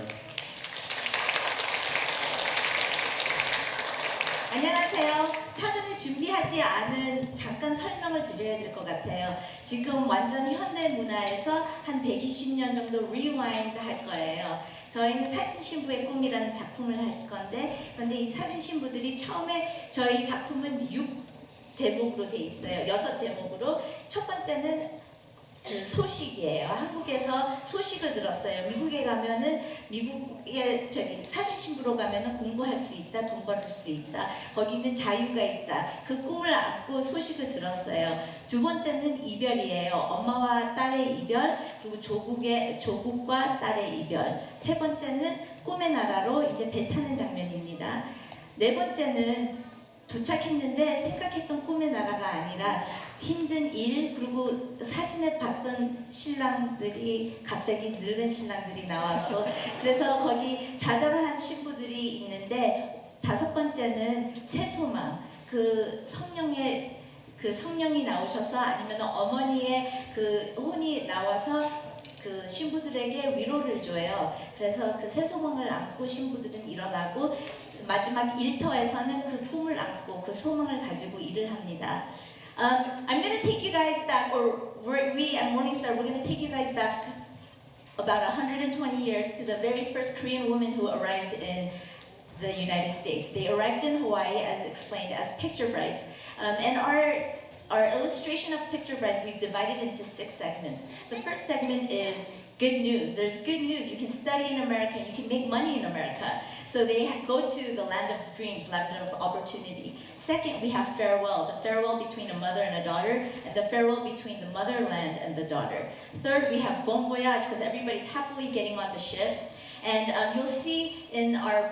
안녕하세요. 사전에 준비하지 않은 잠깐 설명을 드려야 될 것 같아요. 지금 완전 현대 문화에서 한 120년 정도 리와인드 할 거예요. 저희는 사진신부의 꿈이라는 작품을 할 건데, 그런데 이 사진신부들이 처음에 저희 작품은 6대목으로 돼 있어요. 6대목으로. 첫 번째는 소식이에요. 한국에서 소식을 들었어요. 미국에 가면은 미국의 사진신부로 가면은 공부할 수 있다, 돈 벌 수 있다. 거기는 자유가 있다. 그 꿈을 안고 소식을 들었어요. 두 번째는 이별이에요. 엄마와 딸의 이별, 그리고 조국과 딸의 이별. 세 번째는 꿈의 나라로 이제 배 타는 장면입니다. 네 번째는 도착했는데 생각했던 꿈의 나라가 아니라 힘든 일, 그리고 사진에 봤던 신랑들이 갑자기 늙은 신랑들이 나왔고, 그래서 거기 좌절한 신부들이 있는데, 다섯 번째는 새 소망, 그 성령이 나오셔서 아니면 어머니의 그 혼이 나와서 그 신부들에게 위로를 줘요. 그래서 그 새 소망을 안고 신부들은 일어나고, 마지막 일터에서는 그 꿈을 안고 그 소망을 가지고 일을 합니다. I'm going to take you guys back, or we at Morningstar, we're going to take you guys back about 120 years to the very first Korean woman who arrived in the United States. They arrived in Hawaii, as explained, as picture brides. And our illustration of picture brides, we've divided into 6 segments. The first segment is good news. There's good news. You can study in America. You can make money in America. So they go to the land of dreams, land of opportunity. Second, we have farewell. The farewell between a mother and a daughter, and the farewell between the motherland and the daughter. Third, we have bon voyage, because everybody's happily getting on the ship. And you'll see in our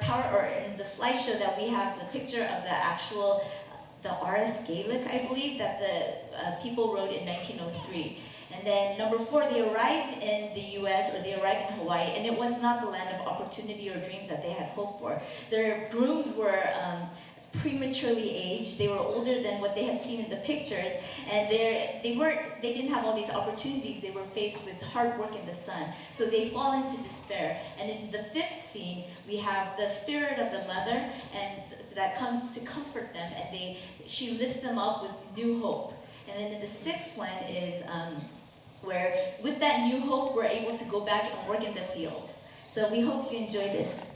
in the slideshow that we have the picture of the actual, the RS Gaelic, I believe, that the people wrote in 1903. And then number 4, they arrive in the US, or they arrive in Hawaii, and it was not the land of opportunity or dreams that they had hoped for. Their grooms were prematurely aged. They were older than what they had seen in the pictures, and they didn't have all these opportunities. They were faced with hard work in the sun, so they fall into despair. And in the 5th scene, we have the spirit of the mother, and that comes to comfort them, and she lifts them up with new hope. And then in the 6th one is where, with that new hope, we're able to go back and work in the field. So we hope you enjoy this.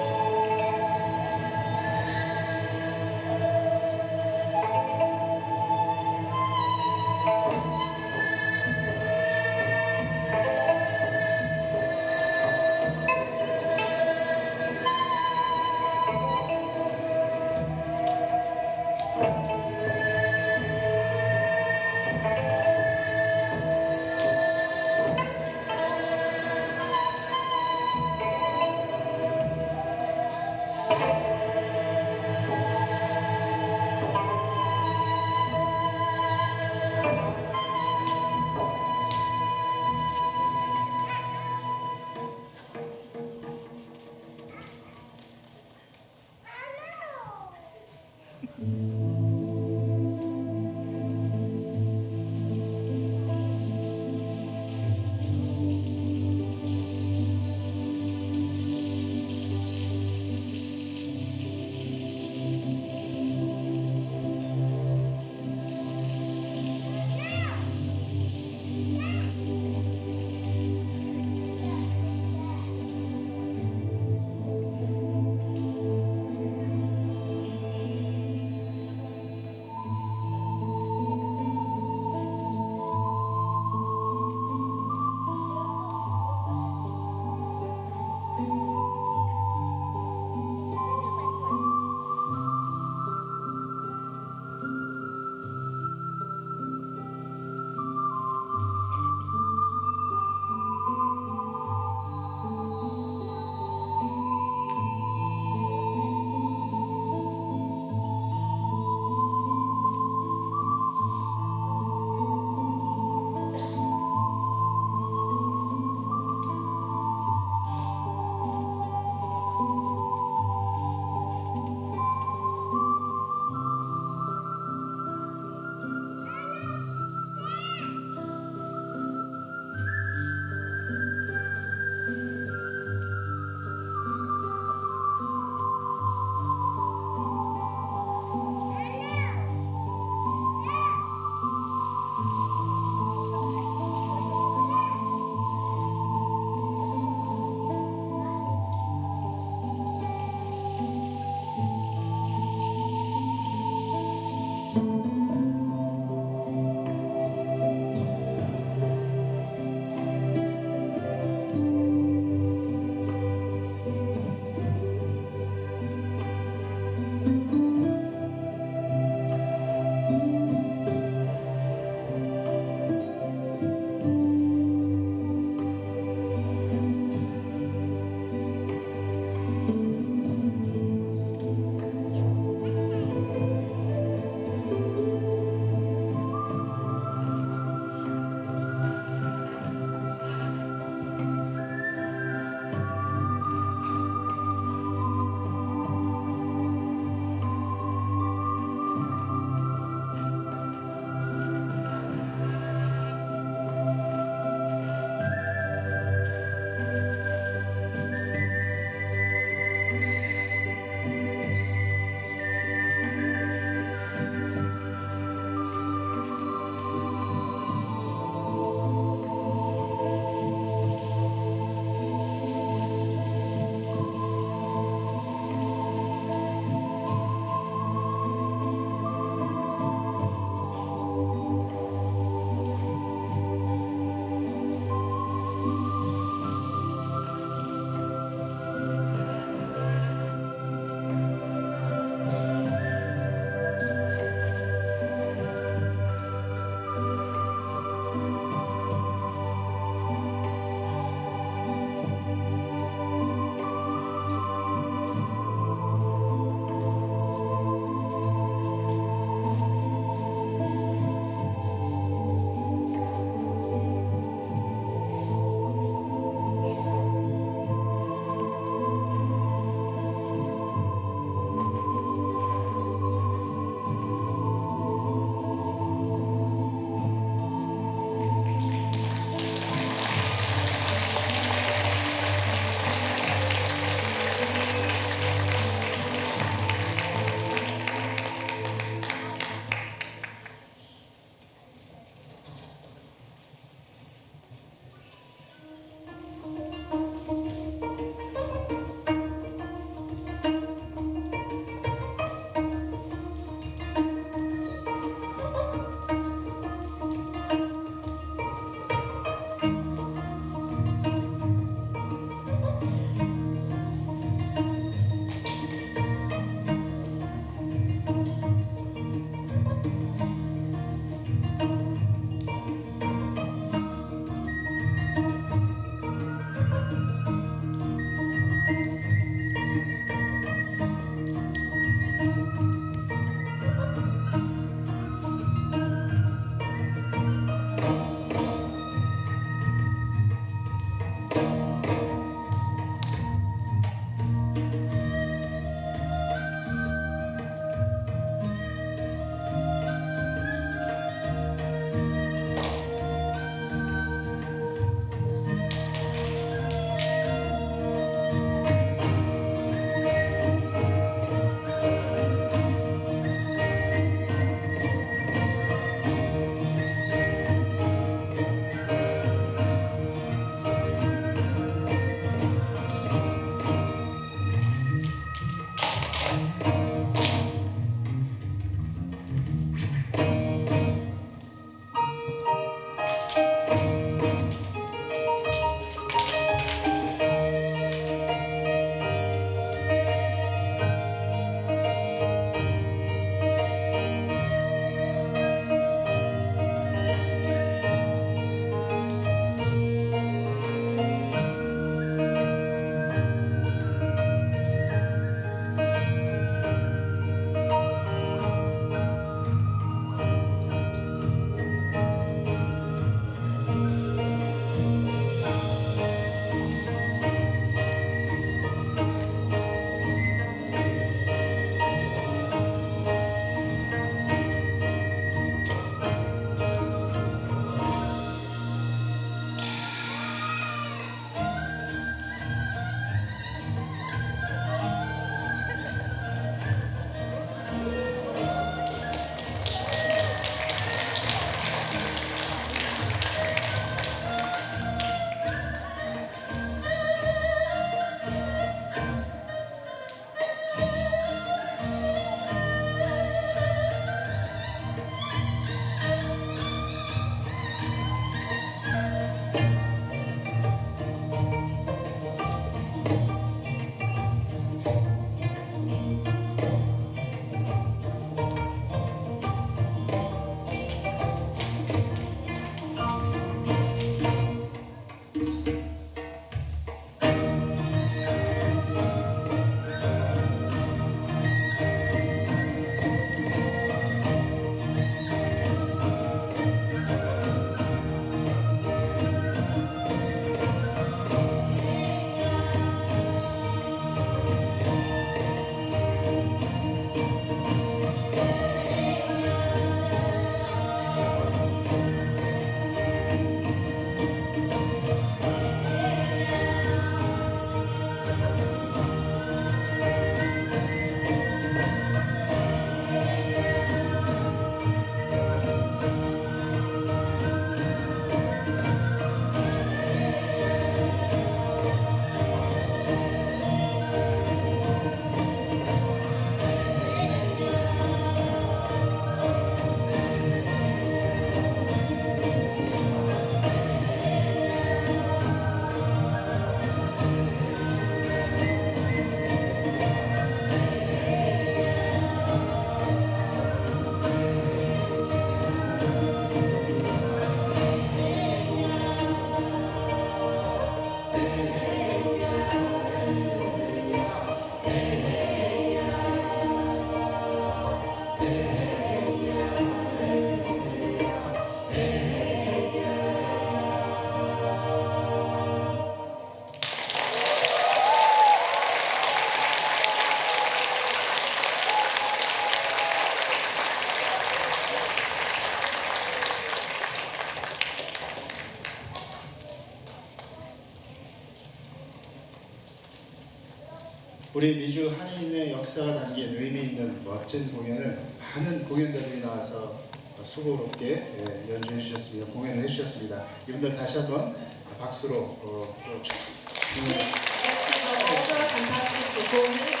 우리 미주 한인의 역사가 담긴 의미 있는 멋진 공연을 많은 공연자들이 나와서 수고롭게 연주해 주셨습니다. 공연을 해주셨습니다. 이분들 다시 한번 박수로 또 Please, let's give all the fantastic performance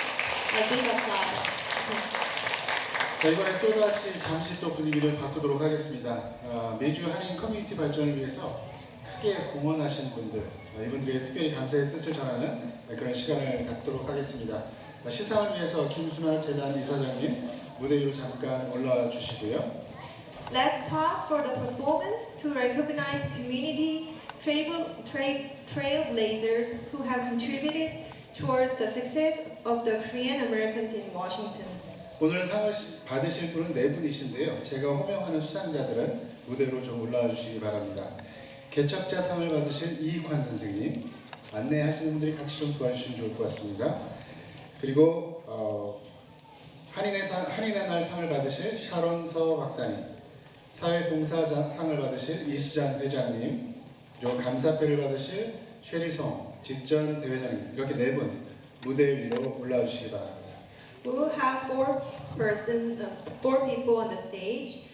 a big applause. 자, 이번에 또다시 잠시 또 분위기를 바꾸도록 하겠습니다. 미주 한인 커뮤니티 발전을 위해서 크게 공헌하신 분들, 이분들에게 특별히 감사의 뜻을 전하는 그런 시간을 갖도록 하겠습니다. 시상을 위해서 김순아 재단 이사장님 무대 위로 잠깐 올라와 주시고요. Let's pause for the performance to recognize community trailblazers who have contributed towards the success of the Korean Americans in Washington. 오늘 상을 받으실 분은 네 분이신데요. 제가 호명하는 수상자들은 무대로 좀 올라와 주시기 바랍니다. 개척자 상을 받으실 이익환 선생님, 안내하시는 분들이 같이 좀 도와주시면 좋을 것 같습니다. 그리고 한인의 날 상을 받으실 샤론서 박사님, 사회봉사상을 받으실 이수잔 회장님, 그리고 감사패를 받으실 쉐리송 직전 대회장님, 이렇게 네 분 무대 위로 올라와 주시기 바랍니다. We will have four people on the stage.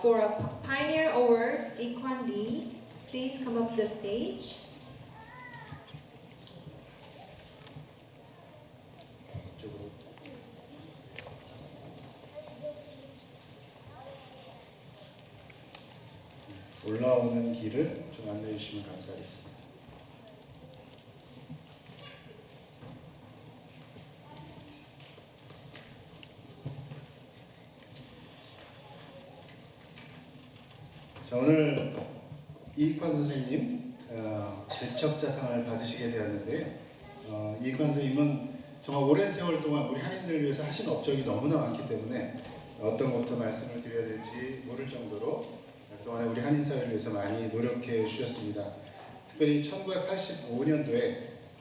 For a Pioneer Award, Ikwan Lee, please come up to the stage. 이쪽으로. 올라오는 길을 좀 안내해 주시면 감사하겠습니다. 자, 오늘 이익환 선생님 개척자상을 받으시게 되었는데요. 이익환 선생님은 정말 오랜 세월 동안 우리 한인들을 위해서 하신 업적이 너무나 많기 때문에 어떤 것부터 말씀을 드려야 될지 모를 정도로 그동안에 우리 한인 사회를 위해서 많이 노력해 주셨습니다. 특별히 1985년도에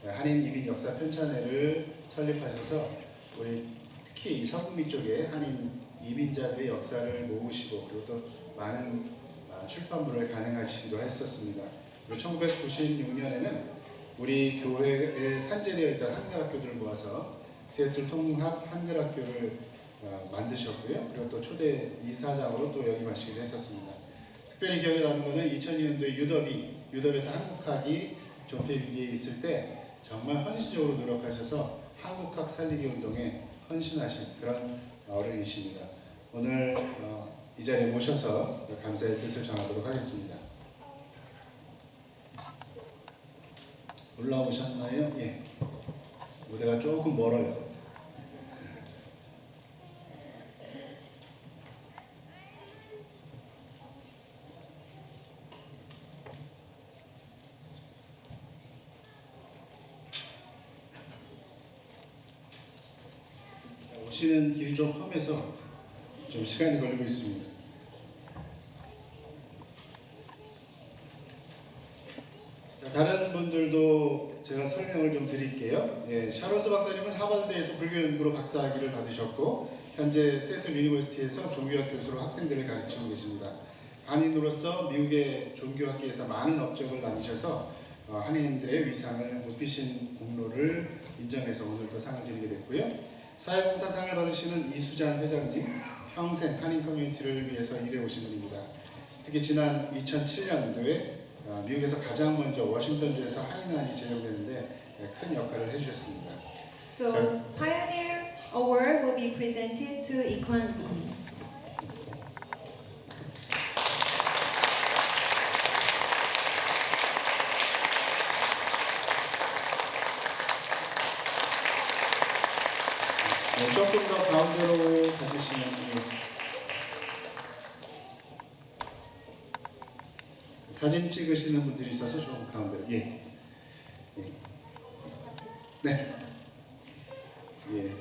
한인 이민 역사 편찬회를 설립하셔서 우리 특히 이 서북미 쪽에 한인 이민자들의 역사를 모으시고 그리고 또 많은 출판물을 가능하시기도 했었습니다. 그리고 1996년에는 우리 교회에 산재되어 있던 한글학교들을 모아서 시애틀 통합 한글학교를 만드셨고요. 그리고 또 초대 이사장으로 또 역임하시기도 했었습니다. 특별히 기억에 나는 것은 2002년도에 유럽에서 한국학이 존폐 위기에 있을 때 정말 헌신적으로 노력하셔서 한국학 살리기 운동에 헌신하신 그런 어른이십니다. 오늘 이 자리에 모셔서 감사의 뜻을 전하도록 하겠습니다. 올라오셨나요? 예. 무대가 조금 멀어요. 오시는 길이 좀 험해서 좀 시간이 걸리고 있습니다. 자, 다른 분들도 제가 설명을 좀 드릴게요. 예, 샤로스 박사님은 하버드대에서 불교 연구로 박사학위를 받으셨고 현재 세틀 유니버시티에서 종교학 교수로 학생들을 가르치고 계십니다. 한인으로서 미국의 종교학계에서 많은 업적을 남기셔서 한인들의 위상을 높이신 공로를 인정해서 오늘 또 상을 드리게 됐고요. 사회봉사상을 받으시는 이수잔 회장님, 평생 한인 커뮤니티를 위해서 일해오신 분입니다. 특히 지난 2007년도에 미국에서 가장 먼저 워싱턴주에서 한인안이 제정되는데 큰 역할을 해주셨습니다. So, Pioneer Award will be presented to Ikwan Lee. 네, 조금 더 가운데로 가주시면 사진 찍으시는 분들이 있어서 좀 가운데로. 예. 네. 예.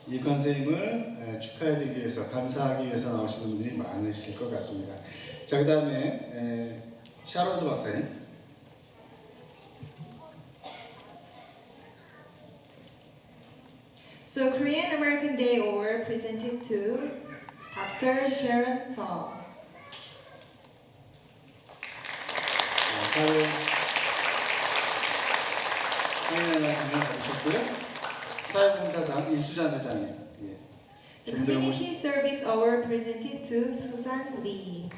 이익환 선생님을 축하해드리기 위해서 감사하기 위해서 나오시는 분들이 많으실 것 같습니다. 자, 그 다음에 샤로스 박사님. So, Korean American Day Award presented to Dr. Sharon Song. 사회 한인의 상을 받으셨고요. 이수잔 회장님. 예. The 좀 더 Community Service Award presented to Susan Lee.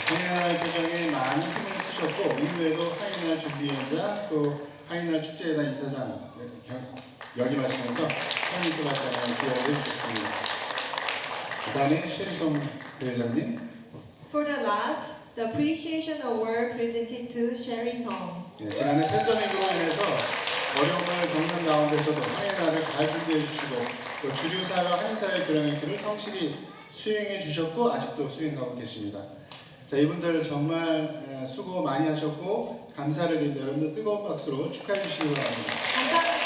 한인날 제정에 많은 힘을 쓰셨고 이후에도 한인날 준비위원장 또 한인날 축제재단 이사장 역임하시면서 한인 교발장에 기여를 해주셨습니다. 그 다음에 셰리송 대회장님. For the last, the Appreciation Award presented to Sherry Song. 예, 지난해 팬데믹으로 인해서 어려움을 겪는 가운데서도 한인날을 잘 준비해 주시고 또 주류사회와 한인사회 교량의 길을 성실히 수행해 주셨고 아직도 수행하고 계십니다. 자, 이분들 정말 수고 많이 하셨고 감사를 드립니다. 여러분들 뜨거운 박수로 축하해 주시기 바랍니다. 감사합니다.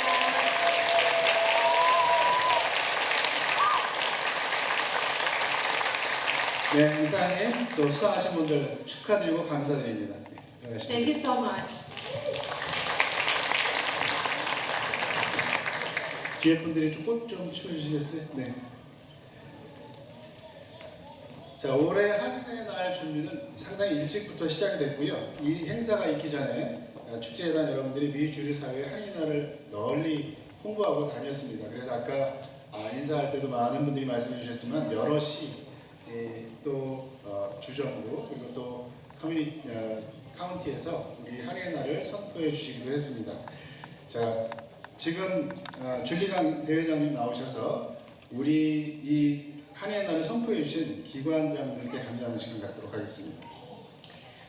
네, 이사님 또 수상하신 분들 축하드리고 감사드립니다. 네, 들어가시죠. Thank you so much. 뒤에 분들이 좀 꽃 좀 치워주시겠어요? 네. 자, 올해 한인의 날 준비는 상당히 일찍부터 시작이 됐고요. 이 행사가 있기 전에 축제재단 여러분들이 미주류 사회의 한인날을 널리 홍보하고 다녔습니다. 그래서 아까 인사할 때도 많은 분들이 말씀해 주셨지만 여럿이 또 주정부 그리고 또 카운티에서 우리 한인의 날을 선포해 주시기도 했습니다. 자, 지금 줄리강 대회장님 나오셔서 우리 이 한인의 날을 선포해 주신 기관장들께 감사하는 시간 갖도록 하겠습니다.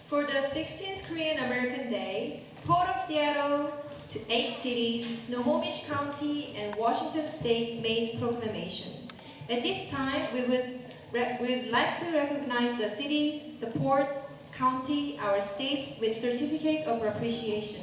For the 16th Korean American Day, Port of Seattle to 8 cities, Snohomish County and Washington State made proclamation. At this time, we'd like to recognize the cities, the port, county, our state with certificate of appreciation.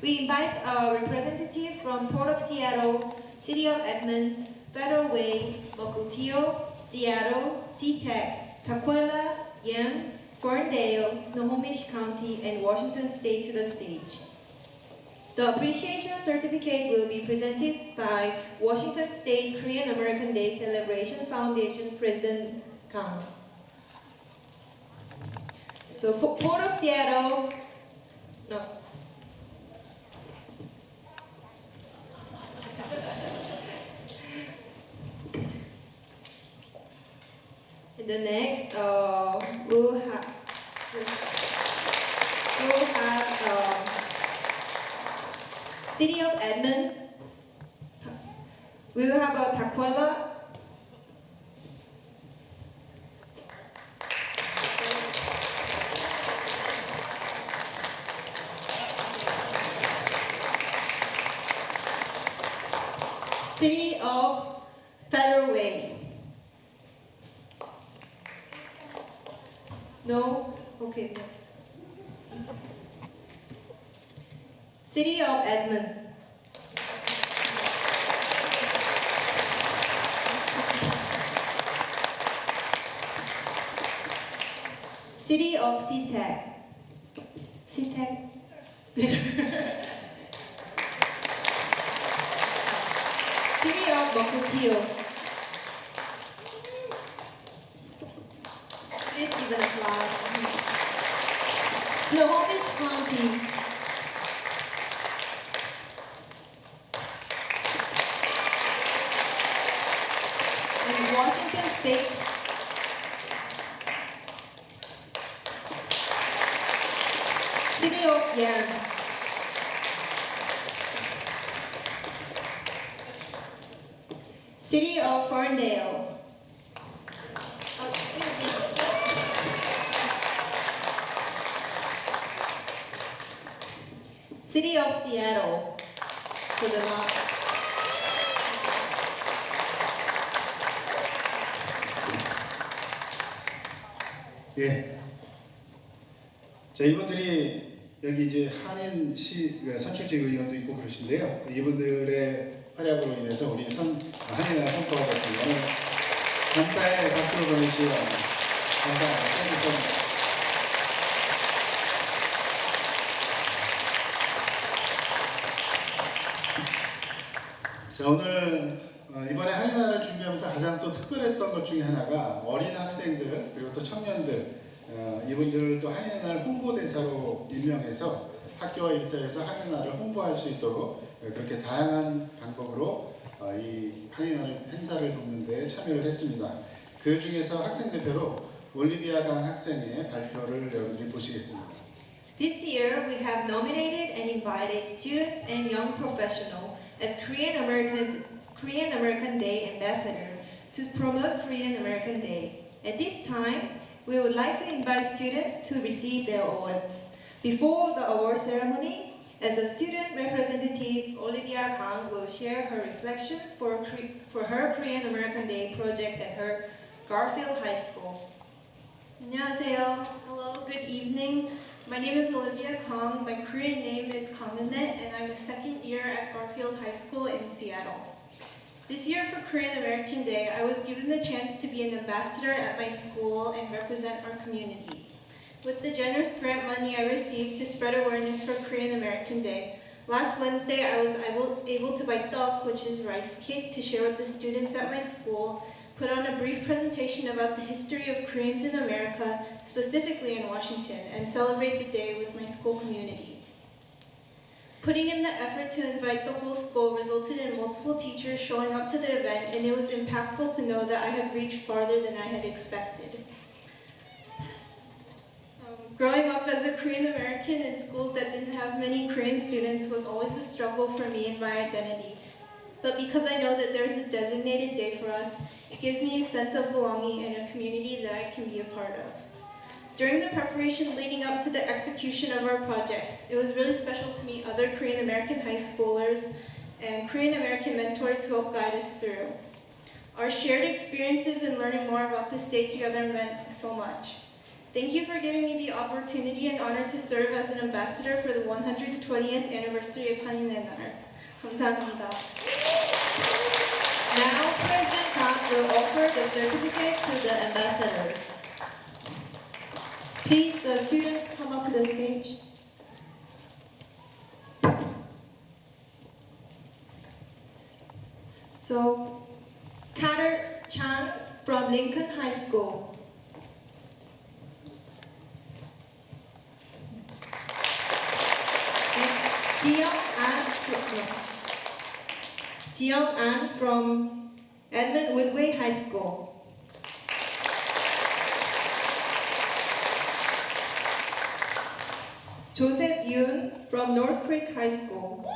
We invite a representative from Port of Seattle, City of Edmonds, Federal Way, Mukilteo, Seattle, SeaTac, Tukwila, Yem, Ferndale, Snohomish County, and Washington State to the stage. The appreciation certificate will be presented by Washington State Korean American Day Celebration Foundation President Kang. So for Port of Seattle, no. And the next, we'll have City of Edmond. We will have a Tukwila. City of Federal Way. No? Okay, next. City of Edmonds. City of SeaTac. SeaTac? City of Mukilteo. Please give an applause. Snohomish County. And Washington State. City of Yale. City of Ferndale. City of Seattle. To the last. 예. 자, 이분들이 여기 이제 한인 선출직 의원도 있고 그러신데요. 이분들의 활약으로 인해서 우리 한인날 선포가 됐습니다. 오늘 감사의 박수를 보내주시기 바랍니다. 감사합니다. 자, 오늘 이번에 한인날을 준비하면서 가장 또 특별했던 것 중에 하나가 어린 학생들 그리고 또 청년들 이분들을 또 한인날 홍보대사로 임명해서 학교와 일터에서 한인날을 홍보할 수 있도록 그렇게 다양한 방법으로 이 한인날 행사를 돕는 데 참여를 했습니다. 그 중에서 학생 대표로 올리비아 강 학생의 발표를 여러분들이 보시겠습니다. This year, we have nominated and invited students and young professionals as Korean American Day ambassador to promote Korean American Day. At this time, we would like to invite students to receive their awards. Before the award ceremony, as a student representative, Olivia Kang will share her reflection for her Korean American Day project at her Garfield High School. 안녕하세요. Hello, good evening. My name is Olivia Kang. My Korean name is Kang Eun-nae, and I'm a second year at Garfield High School in Seattle. This year for Korean American Day, I was given the chance to be an ambassador at my school and represent our community. With the generous grant money I received to spread awareness for Korean American Day, last Wednesday I was able to buy tteok, which is rice cake, to share with the students at my school, put on a brief presentation about the history of Koreans in America, specifically in Washington, and celebrate the day with my school community. Putting in the effort to invite the whole school resulted in multiple teachers showing up to the event, and it was impactful to know that I had reached farther than I had expected. Growing up as a Korean American in schools that didn't have many Korean students was always a struggle for me and my identity. But because I know that there's a designated day for us, it gives me a sense of belonging and a community that I can be a part of. During the preparation leading up to the execution of our projects, it was really special to meet other Korean American high schoolers and Korean American mentors who helped guide us through. Our shared experiences and learning more about this day together meant so much. Thank you for giving me the opportunity and honor to serve as an ambassador for the 120th anniversary of 한인의 날. 감사합니다. Now, President Kang will offer the certificate to the ambassadors. Please, the students come up to the stage. So, Carter Chang from Lincoln High School. Jiyoung An from Edmund Woodway High School. Joseph Yoon from North Creek High School.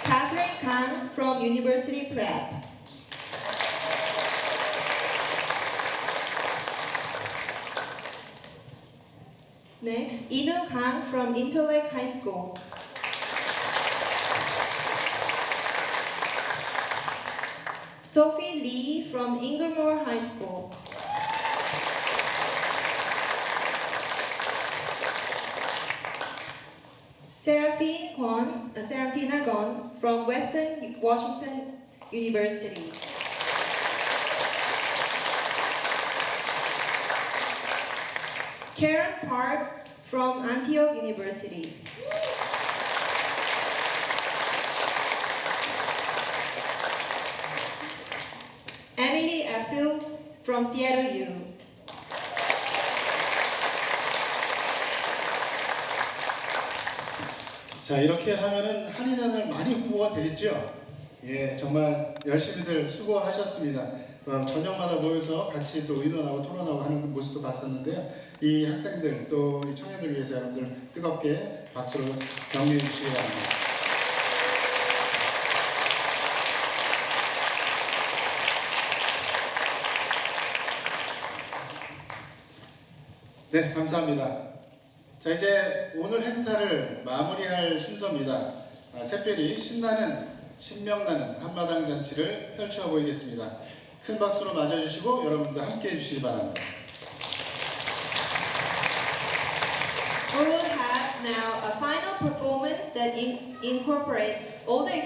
Catherine Kang from University Prep. Next, Inu Kang from Interlake High School. Sophie Lee from Inglemoor High School. Seraphina Gon from Western Washington University. Karen Park from Antioch University. Emily Effill from Seattle U. 자, 이렇게 하면은 한인날 많이 홍보가 되겠죠? 예, 정말 열심히들 수고하셨습니다. 저녁마다 모여서 같이 또 의논하고 토론하고 하는 모습도 봤었는데요. 이 학생들 또 이 청년들을 위해서 여러분들 뜨겁게 박수로 격려해 주시기 바랍니다. 네, 감사합니다. 자, 이제 오늘 행사를 마무리할 순서입니다. 샛별이 신나는 신명나는 한마당 잔치를 펼쳐 보이겠습니다. 큰 박수로 맞아주시고 여러분들 함께 해주시기 바랍니다. We will have now a final performance that incorporates all the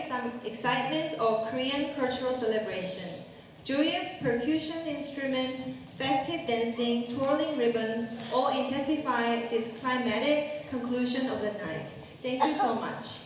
excitement of Korean cultural celebration. Joyous percussion instruments, festive dancing, twirling ribbons, all intensify this climatic conclusion of the night. Thank you so much.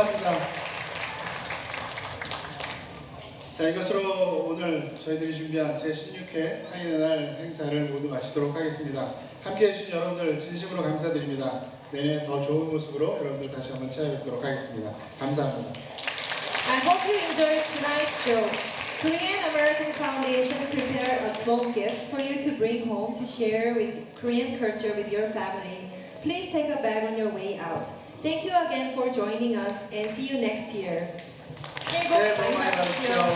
감사합니다. 자, 이것으로 오늘 저희들이 준비한 제16회 한인의 날 행사를 모두 마치도록 하겠습니다. 함께 해주신 여러분들 진심으로 감사드립니다. 내년에 더 좋은 모습으로 여러분들 다시 한번 찾아뵙도록 하겠습니다. 감사합니다. I hope you enjoyed tonight's show. Korean American Foundation prepared a small gift for you to bring home to share with Korean culture with your family. Please take a bag on your way out. Thank you again for joining us and see you next year. 새해 복 많이 받으십시오.